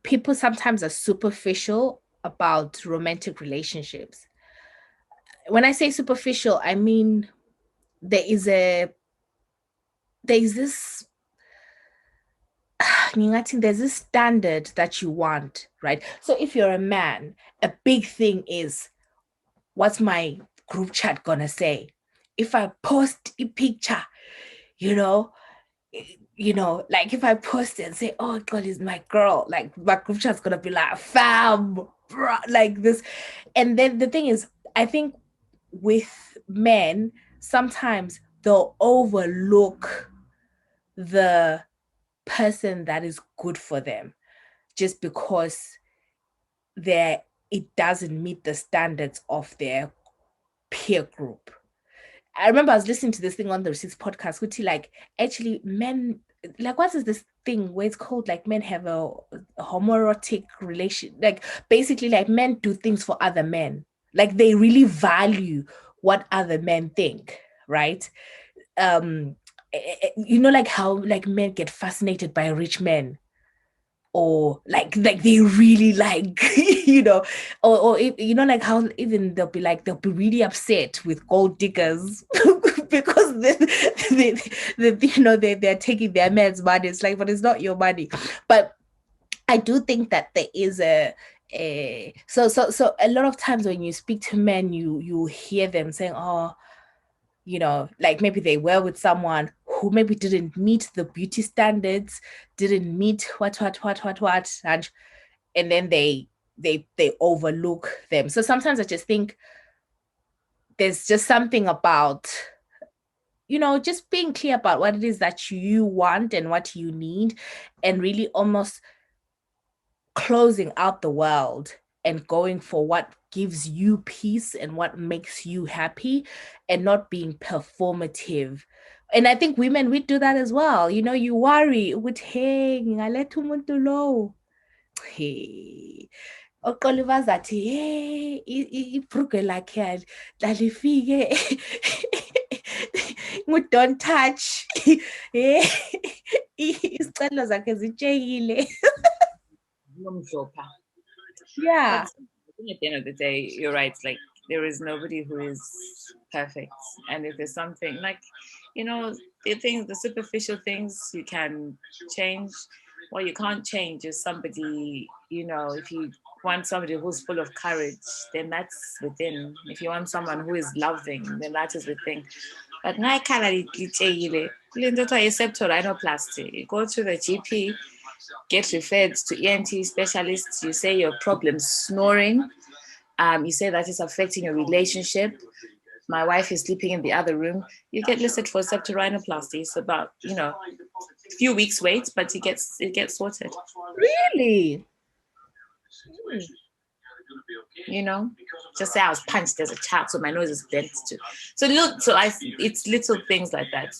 people sometimes are superficial about romantic relationships. When I say superficial, I mean there's this standard that you want, right? So if you're a man, a big thing is, what's my group chat gonna say? If I post a picture, like if I post it and say, oh God, is my girl, like my group chat's gonna be like, fam, bro, like this. And then the thing is, I think with men, sometimes they'll overlook the person that is good for them just because it doesn't meet the standards of their peer group. I remember I was listening to this thing on the Receipts podcast, which like actually men, like what is this thing where it's called like men have a homoerotic relation, like basically like men do things for other men, like they really value what other men think, right? Like how like men get fascinated by rich men, or like they really like or like how even they'll be really upset with gold diggers because they're taking their man's money. It's like, but it's not your money. But I do think that there is so a lot of times when you speak to men, you hear them saying, oh, like maybe they were with someone who maybe didn't meet the beauty standards, didn't meet what, and then they overlook them. So sometimes I just think there's just something about, just being clear about what it is that you want and what you need, and really almost closing out the world and going for what gives you peace and what makes you happy, and not being performative. And I think women, we do that as well. You worry with, hey, ngaletha umuntu lo, hey, oqoliva zathi, hey, ibhruge lakhe lalifike, don't touch, hey, isicelo zakhe zitshekile. Yeah. I think at the end of the day, you're right. Like, there is nobody who is perfect. And if there's something like, the superficial things you can change. What you can't change is somebody, if you want somebody who's full of courage, then that's within. If you want someone who is loving, then that is within. But now rhinoplasty. You go to the GP, get referred to ENT specialists. You say your problem's snoring. You say that it's affecting your relationship. My wife is sleeping in the other room. You get listed for septorhinoplasty. It's about, a few weeks wait, but it gets sorted. Really? Just say I was punched as a child, so my nose is bent too. It's little things like that.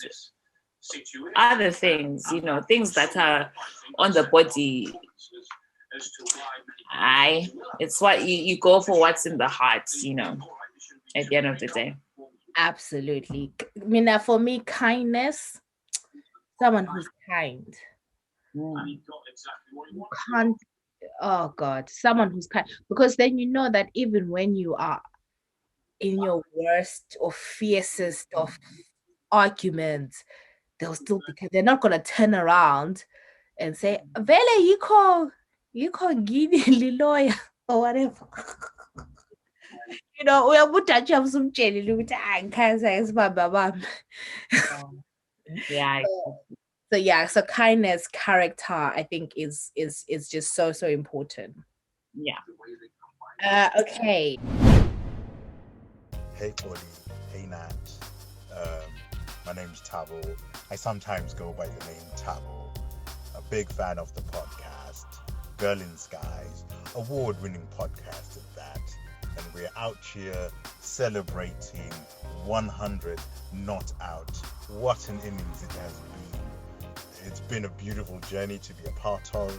Other things, things that are on the body. It's what you go for, what's in the heart, at the end of the day. Absolutely. I mean, for me, kindness, someone who's kind. You can't, oh God, someone who's kind, because then you know that even when you are in your worst or fiercest of arguments, they'll still be, they're not gonna turn around and say, Vele, you call Gini lawyer or whatever. Uyabuthatha usumtshelile ukuthi ngikhaya isibamba. Yeah. So kindness, character, I think is just so important. Yeah. Okay. Hey Xolie, hey Nat. My name's Tabo. I sometimes go by the name Tabo. A big fan of the podcast, Girl in Skies, award-winning podcast at that. And we're out here celebrating 100 not out. What an innings it has been. It's been a beautiful journey to be a part of.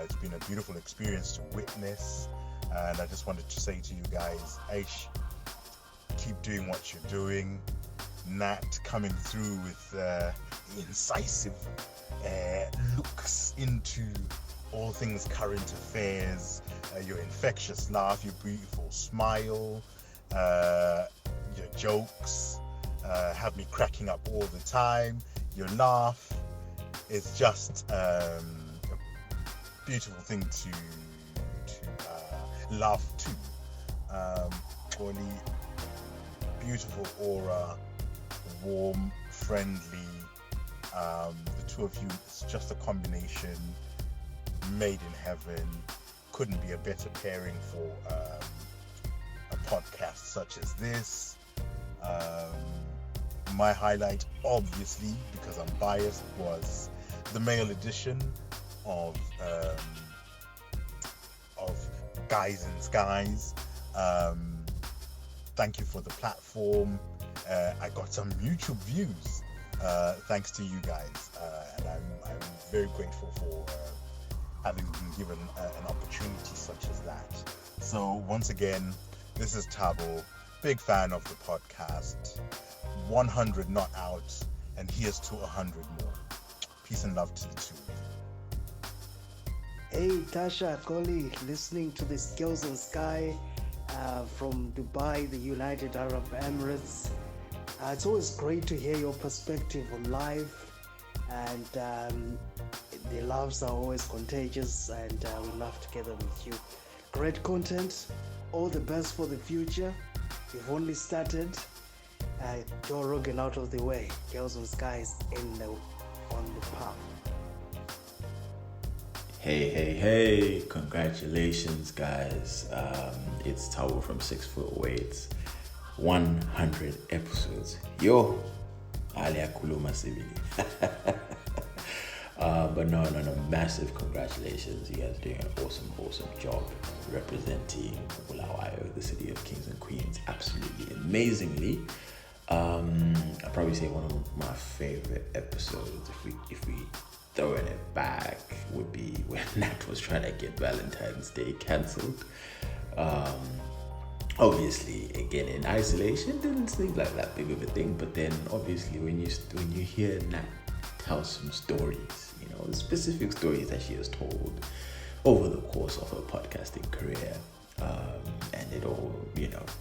It's been a beautiful experience to witness. And I just wanted to say to you guys, Aish, keep doing what you're doing. Nat coming through with incisive looks into all things current affairs, your infectious laugh, your beautiful smile, your jokes have me cracking up all the time. Your laugh is just a beautiful thing to laugh to. Xolie, beautiful aura, warm, friendly. The two of you, it's just a combination made in heaven. Couldn't be a better pairing for a podcast such as this. My highlight, obviously, because I'm biased, was the male edition of Guys in Skies. Thank you for the platform. I got some YouTube views thanks to you guys, and I'm very grateful for having been given an opportunity such as that. So once again, this is Tabo, big fan of the podcast. 100 not out, and here's to 100 more. Peace and love to the two. Hey Tasha, Xolie, listening to the Skills in Sky from Dubai, the United Arab Emirates. It's always great to hear your perspective on life, and the loves are always contagious, and we laugh together with you. Great content, all the best for the future. You've only started. Joe Rogan out of the way, Girls on Skies on the path. Hey, congratulations guys. It's Tao from 6 Foot Weights. 100 episodes. Yo, alia kuluma sibili. But no, massive congratulations. You guys are doing an awesome job representing Bulawayo, the city of kings and queens, absolutely amazingly. I'd probably say one of my favorite episodes, if we throwing it back, would be when Nat was trying to get Valentine's Day cancelled. Obviously, again, in isolation, didn't seem like that big of a thing. But then, obviously, when you hear Nat tell some stories, the specific stories that she has told over the course of her podcasting career, and it all,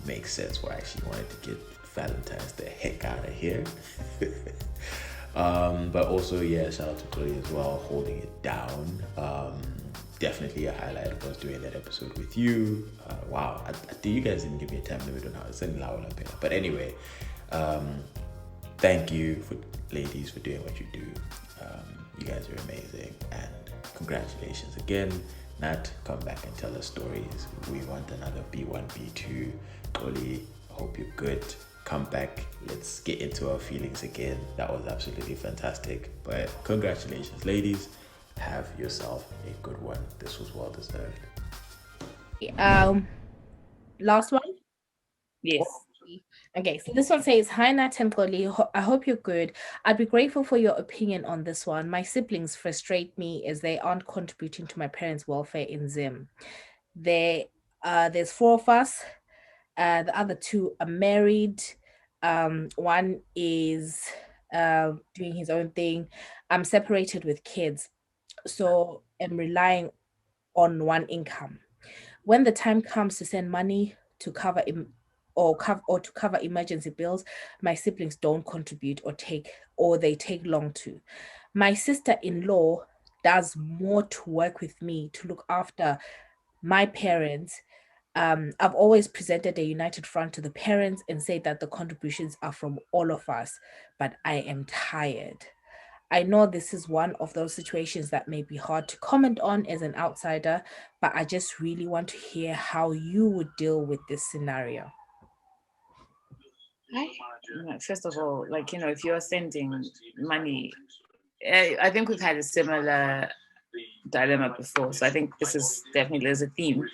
makes sense why she wanted to get Valentine's the heck out of here. But also, shout out to Chloe as well, holding it down. Definitely a highlight of us doing that episode with you. Wow, you guys didn't give me a time limit on how it's in Laula. But anyway, thank you ladies for doing what you do. You guys are amazing, and congratulations again. Nat, come back and tell us stories. We want another B1, B2. Xolie, I hope you're good. Come back, let's get into our feelings again. That was absolutely fantastic. But congratulations, ladies. Have yourself a good one. This was well deserved. Last one? Yes. Okay, so this one says, hi Nat and Xolie, I hope you're good. I'd be grateful for your opinion on this one. My siblings frustrate me as they aren't contributing to my parents' welfare in Zim. There's 4 of us. The other 2 are married. One is doing his own thing. I'm separated with kids, so I'm relying on one income. When the time comes to send money to cover emergency bills, my siblings don't contribute or they take long to. My sister-in-law does more to work with me to look after my parents. I've always presented a united front to the parents and said that the contributions are from all of us, but I am tired. I know this is one of those situations that may be hard to comment on as an outsider, but I just really want to hear how you would deal with this scenario. First of all, if you're sending money, I think we've had a similar dilemma before, so I think this is definitely there's a theme.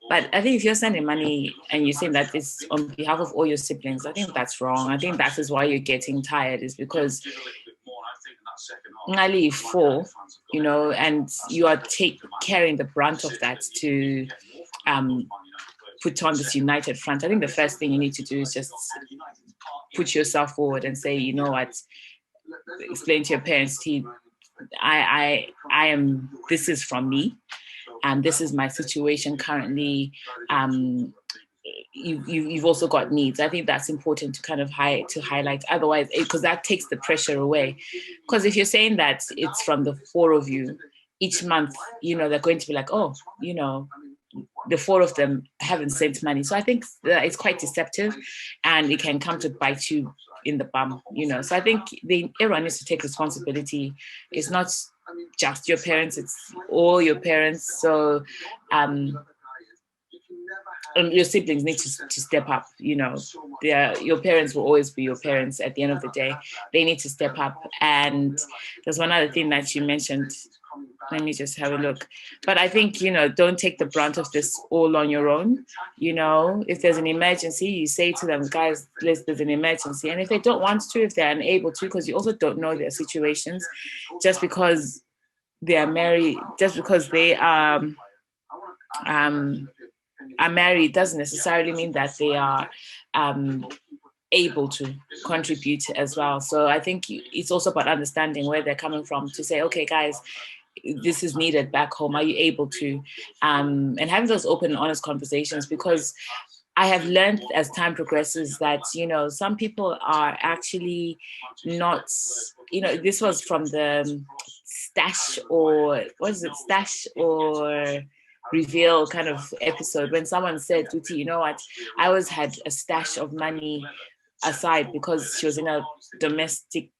But I think if you're sending money and you're saying that it's on behalf of all your siblings, I think that's wrong. I think that is why you're getting tired, is because only 4, and you are carrying the brunt of that to put on this united front. I think the first thing you need to do is just put yourself forward and say, you know what, explain to your parents, I am, this is from me. This is my situation currently. You've also got needs. I think that's important to kind of highlight. Otherwise, because that takes the pressure away. Because if you're saying that it's from the 4 of you, each month, they're going to be like, oh, the 4 of them haven't sent money. So I think it's quite deceptive, and it can come to bite you in the bum. So I think everyone needs to take responsibility. It's not just your parents, it's all your parents. So your siblings need to step up. Your parents will always be your parents at the end of the day. They need to step up. And there's one other thing that you mentioned. Let me just have a look. But I think, don't take the brunt of this all on your own. If there's an emergency, you say to them, guys, there's an emergency. And if they don't want to, if they're unable to, because you also don't know their situations, just because they are married, just because they are married doesn't necessarily mean that they are able to contribute as well. So I think it's also about understanding where they're coming from to say, okay, guys, this is needed back home. Are you able to? And having those open and honest conversations, because I have learned as time progresses that, some people are actually not, this was from the stash or reveal kind of episode when someone said, Tuti, you know what, I always had a stash of money aside because she was in a domestic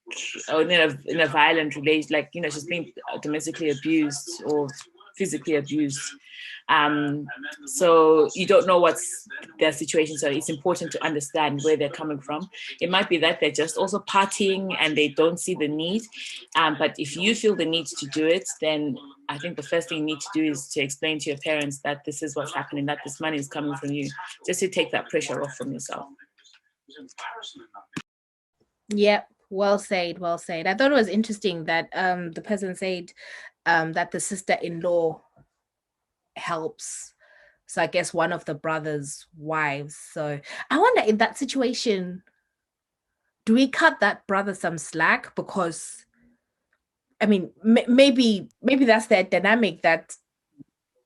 or in a violent relation, she's being domestically abused or physically abused. So you don't know what's their situation. So it's important to understand where they're coming from. It might be that they're just also partying and they don't see the need. But if you feel the need to do it, then I think the first thing you need to do is to explain to your parents that this is what's happening, that this money is coming from you, just to take that pressure off from yourself. Yep. Well said. I thought it was interesting that the person said that the sister-in-law helps. So I guess one of the brother's wives. So I wonder, in that situation, do we cut that brother some slack? Because I mean, maybe that's their dynamic, that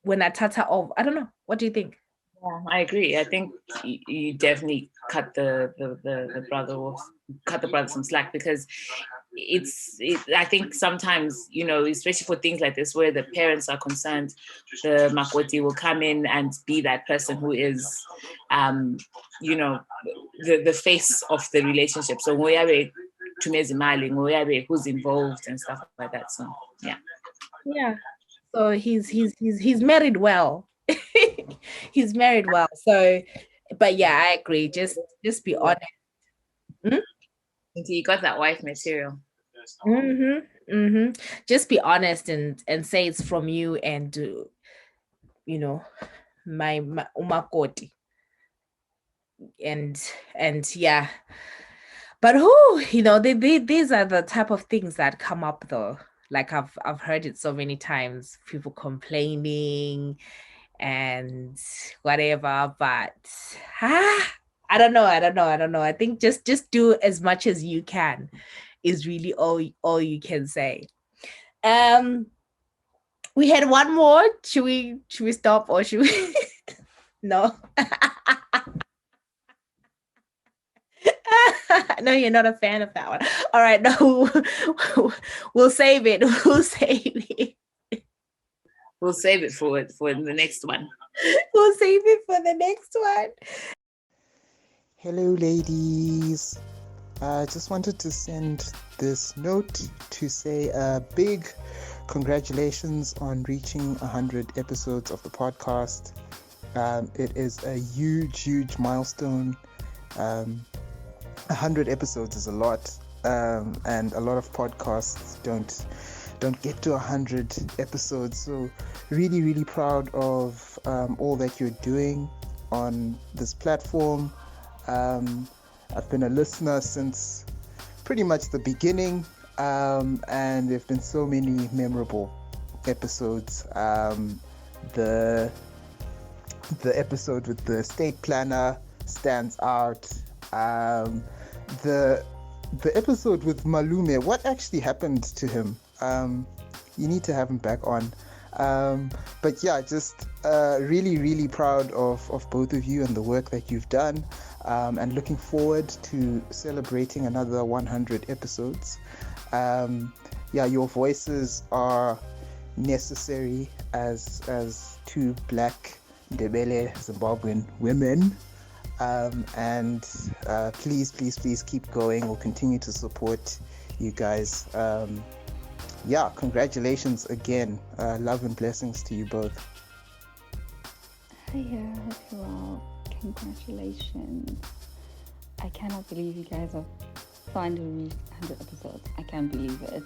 when I tata off, I don't know. What do you think? Yeah, I agree. I think you definitely cut the brother off, cut the brother some slack, because I think sometimes, especially for things like this where the parents are concerned, the makoti will come in and be that person who is, the face of the relationship. So who's involved and stuff like that. So yeah. So he's married well. He's married well. So, but yeah, I agree. Just be honest. You got that wife material. Just be honest and say it's from you and my umakoti. And yeah. But these are the type of things that come up though. Like I've heard it so many times, people complaining and whatever, but I don't know. I think just do as much as you can is really all you can say. We had one more. Should we stop or should we? No. No, you're not a fan of that one. All right, no, we'll save it. We'll save it for the next one. We'll save it for the next one. Hello, ladies. I just wanted to send this note to say a big congratulations on reaching 100 episodes of the podcast. It is a huge milestone. 100 episodes is a lot, and a lot of podcasts don't get to 100 episodes. So really proud of all that you're doing on this platform. I've been a listener since pretty much the beginning, and there have been so many memorable episodes. The episode with the estate planner stands out. The episode with Malume, what actually happened to him? You need to have him back on. But yeah, just really proud of both of you and the work that you've done, and looking forward to celebrating another 100 episodes. Your voices are necessary as two black Ndebele Zimbabwean women. And please keep going. We'll continue to support you guys. Congratulations again. Love and blessings to you both. Hiya, hope you're well. Congratulations. I cannot believe you guys have finally reached 100 episodes. I can't believe it.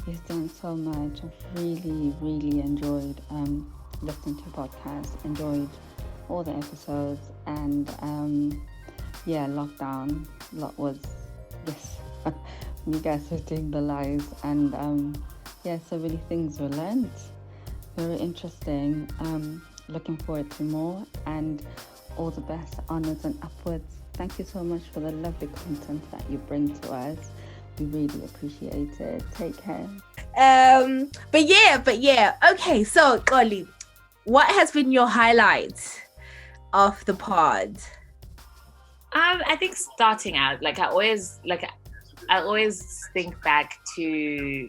You've done so much. I've really enjoyed listening to your podcast, enjoyed all the episodes, and lockdown was, yes, you guys were doing the lives, and so many things were learned. Very interesting. Looking forward to more, and all the best, onwards and upwards. Thank you so much for the lovely content that you bring to us. We really appreciate it. Take care. But yeah. Okay, so Xolie, what has been your highlight of the pod? I think starting out, I always think back to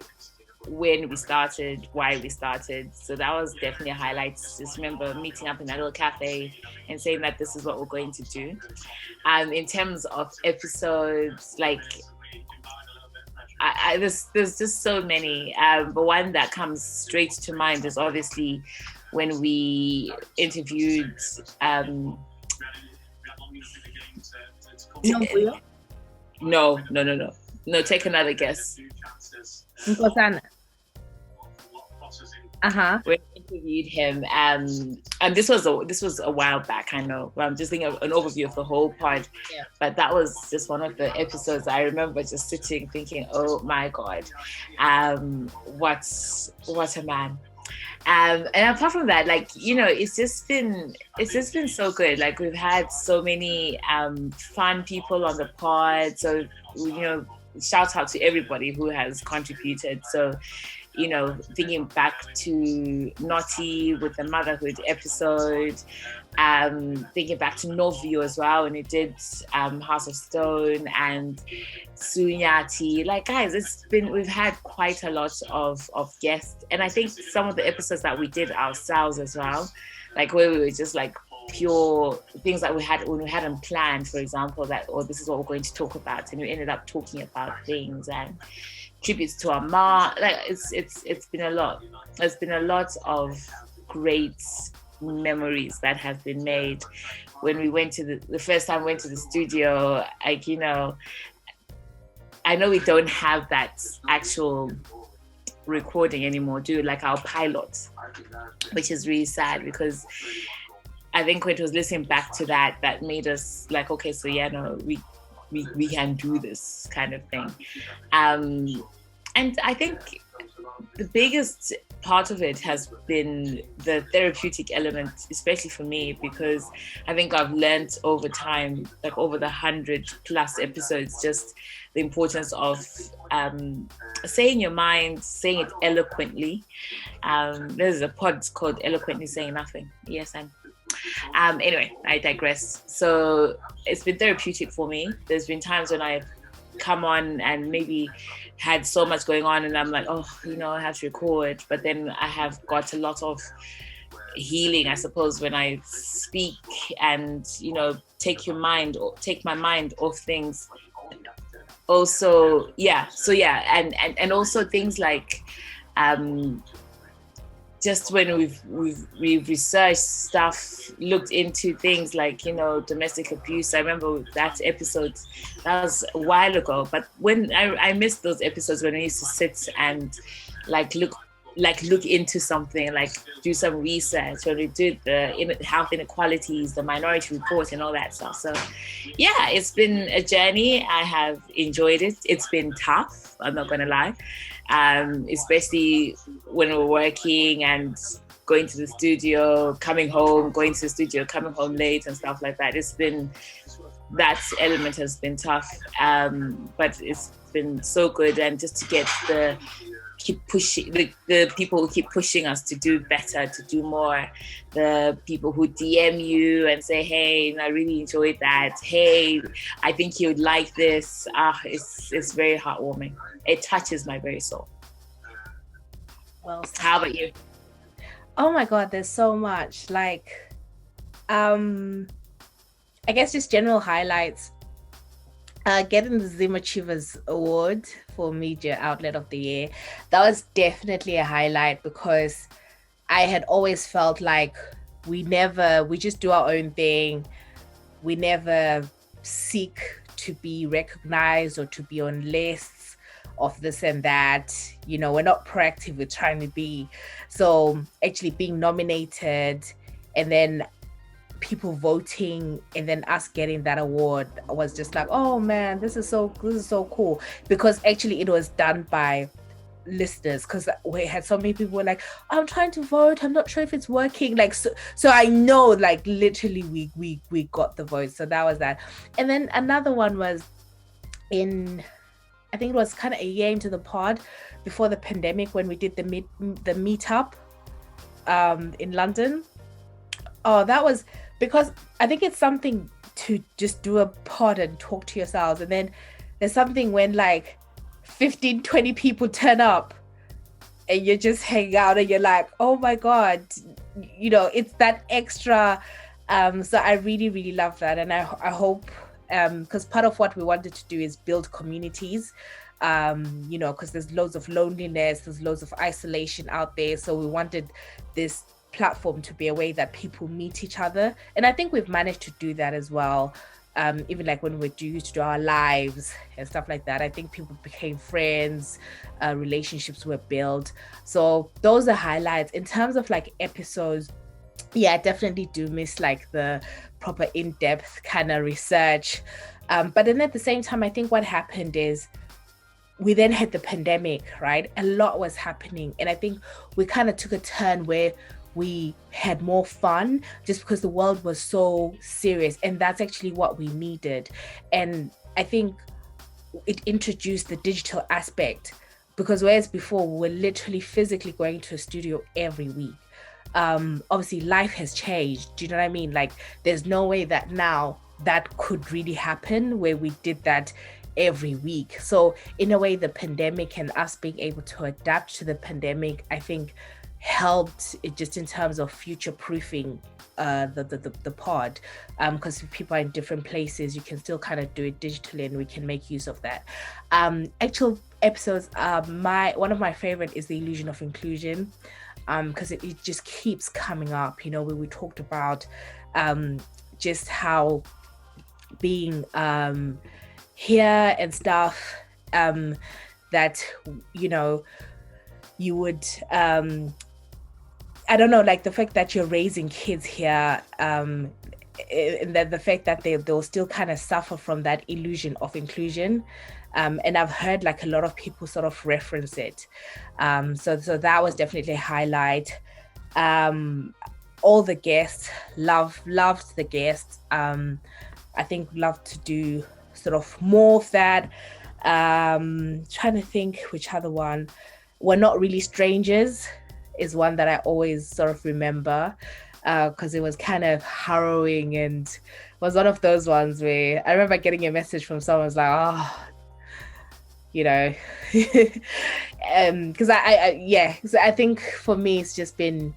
when we started, why we started. So that was definitely a highlight. Just remember meeting up in that little cafe and saying that this is what we're going to do. In terms of episodes, there's just so many. But one that comes straight to mind is obviously when we interviewed No, take another guess. Nkosana. We interviewed him, and this was a while back. I know. I'm just thinking of an overview of the whole pod, but that was just one of the episodes I remember just sitting thinking, "Oh my God, what a man!" And apart from that, it's just been so good. We've had so many fun people on the pod. So shout out to everybody who has contributed. So thinking back to Naughty with the motherhood episode, thinking back to Novio as well when he did House of Stone, and Sunyati. Guys, we've had quite a lot of guests, and I think some of the episodes that we did ourselves as well, where we were just pure things that we hadn't planned, for example, this is what we're going to talk about, and we ended up talking about things and tributes to our ma. It's been a lot. There's been a lot of great memories that have been made. When we went to the first time we went to the studio, I know we don't have that actual recording anymore, our pilot, which is really sad, because I think when it was listening back to that made us okay, so we can do this kind of thing. And I think the biggest part of it has been the therapeutic element, especially for me, because I think I've learned over time, over the 100+ episodes, just the importance of saying your mind, saying it eloquently. There's a pod called Eloquently Saying Nothing. Yes, and anyway, I digress. So it's been therapeutic for me. There's been times when I've come on and maybe had so much going on and I'm like, I have to record, but then I have got a lot of healing, I suppose, when I speak and take my mind off things. Also, and also things just when we've researched stuff, looked into things domestic abuse. I remember that episode, that was a while ago, but when I missed those episodes when we used to sit and look into something, do some research, when we did the health inequalities, the minority report and all that stuff. So yeah, it's been a journey. I have enjoyed it. It's been tough, I'm not gonna lie. Especially when we're working and going to the studio, coming home, going to the studio, coming home late and stuff like that. That element has been tough, but it's been so good. And just to get keep pushing, the people who keep pushing us to do better, to do more, the people who DM you and say, hey, I really enjoyed that. Hey, I think you would like this. It's very heartwarming. It touches my very soul. Well, how about you? Oh my God, there's so much. I guess just general highlights. Getting the Zim Achievers Award for Media Outlet of the Year, that was definitely a highlight, because I had always felt like we just do our own thing. We never seek to be recognized or to be on lists of this and that. You know, we're not proactive, we're trying to be. So actually being nominated and then people voting and then us getting that award was just like, oh man, this is so cool, because actually it was done by listeners, because we had so many people were like, I'm trying to vote, I'm not sure if it's working, like so I know, like literally we got the vote. So that was that. And then another one was I think it was kind of a year into the pod before the pandemic, when we did the meetup in London. Oh, that was because I think it's something to just do a pod and talk to yourselves, and then there's something when like 15-20 people turn up and you just hang out and you're like, oh my god, you know, it's that extra. So I really love that, and I hope, because part of what we wanted to do is build communities, you know, because there's loads of loneliness, there's loads of isolation out there, so we wanted this platform to be a way that people meet each other, and I think we've managed to do that as well. Even like when we used to do our lives and stuff like that, I think people became friends, relationships were built. So those are highlights. In terms of like episodes, yeah, I definitely do miss like the proper in-depth kind of research. But then at the same time, I think what happened is we then had the pandemic, right? A lot was happening. And I think we kind of took a turn where we had more fun just because the world was so serious, and that's actually what we needed. And I think it introduced the digital aspect, because whereas before we were literally physically going to a studio every week. Obviously life has changed, do you know what I mean? Like there's no way that now that could really happen where we did that every week. So in a way, the pandemic and us being able to adapt to the pandemic, I think helped it just in terms of future proofing the pod, because if people are in different places, you can still kind of do it digitally, and we can make use of that. Actual episodes, one of my favorite is the illusion of inclusion, because it just keeps coming up, you know, where we talked about just how being here and stuff, that, you know, you would I don't know, like the fact that you're raising kids here, and that the fact that they'll still kind of suffer from that illusion of inclusion. And I've heard like a lot of people sort of reference it. So that was definitely a highlight. All the guests, loved the guests. I think love to do sort of more of that. Trying to think which other one. We're Not Really Strangers is one that I always sort of remember, because it was kind of harrowing, and was one of those ones where I remember getting a message from someone who's like, oh, you know, because I think for me it's just been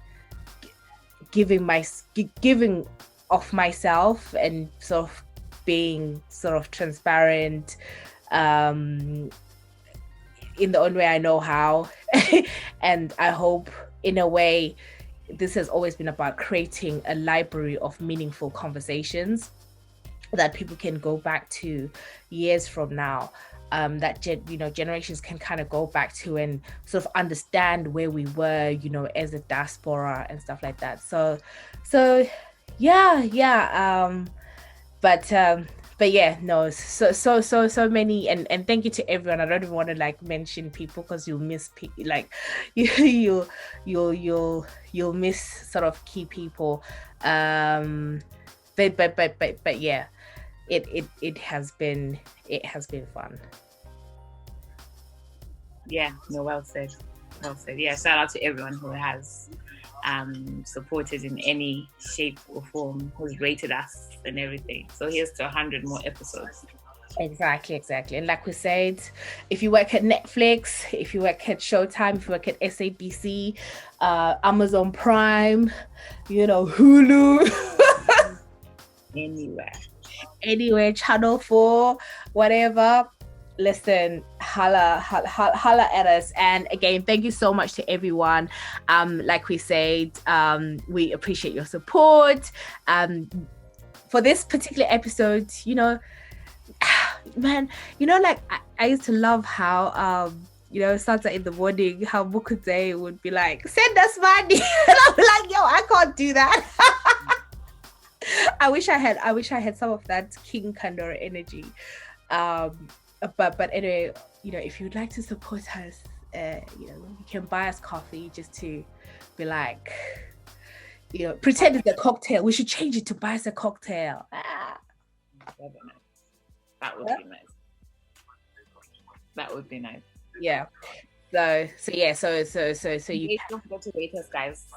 giving of myself and sort of being sort of transparent in the only way I know how. And I hope in a way this has always been about creating a library of meaningful conversations that people can go back to years from now, that generations can kind of go back to and sort of understand where we were, you know, as a diaspora and stuff like that. So but yeah, no, so many, and thank you to everyone. I don't even want to like mention people because you'll miss like you'll miss sort of key people. But yeah, it has been fun. Yeah, no, well said. Yeah, shout out to everyone who has supported in any shape or form, who's rated us and everything. So here's to 100 more episodes. Exactly. And like we said, if you work at Netflix, if you work at Showtime, if you work at SABC, Amazon Prime, you know, Hulu, anywhere, Channel 4, whatever, listen, holla at us. And again, thank you so much to everyone. Like we said, we appreciate your support. For this particular episode, you know, man, you know, like I used to love how you know, Saturday in the morning, how Mukute would be like, send us money. And I'm like, yo, I can't do that. I wish I had some of that King Kandor energy. But anyway, you know, if you'd like to support us, you know, you can buy us coffee just to be like, you know, pretend it's a cocktail. We should change it to buy us a cocktail. That would be nice. That would be nice. Yeah. So you don't forget to rate us, guys,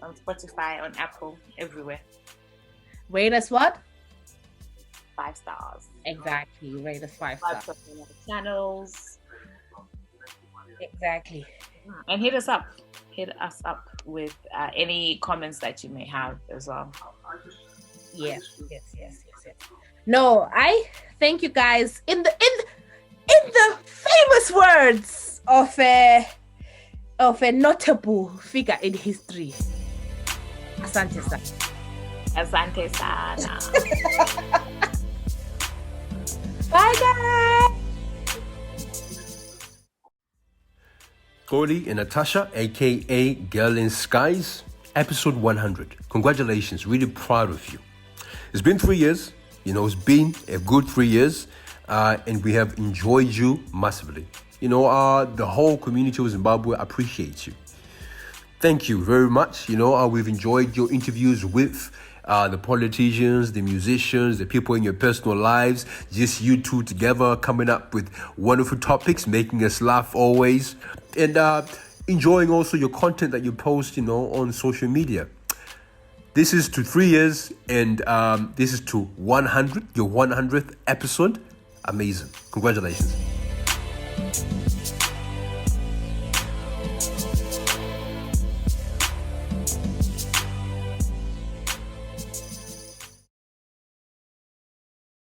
on Spotify, on Apple, everywhere. Rate us what? 5 stars. Exactly. Rate us 5 stars. stars. On our channels. Exactly. And hit us up. Hit us up with any comments that you may have as well. Yes. No, I thank you guys in the famous words of a notable figure in history. Asante sana. Asante sana. Bye guys. Xolie and Natasha, aka Girl in Skies, episode 100. Congratulations, really proud of you. It's been 3 years, you know, it's been a good 3 years, and we have enjoyed you massively. You know, the whole community of Zimbabwe appreciates you. Thank you very much. You know, we've enjoyed your interviews with the politicians, the musicians, the people in your personal lives, just you two together coming up with wonderful topics, making us laugh always, and enjoying also your content that you post, you know, on social media. This is to 3 years, and this is to 100, your 100th episode. Amazing. Congratulations.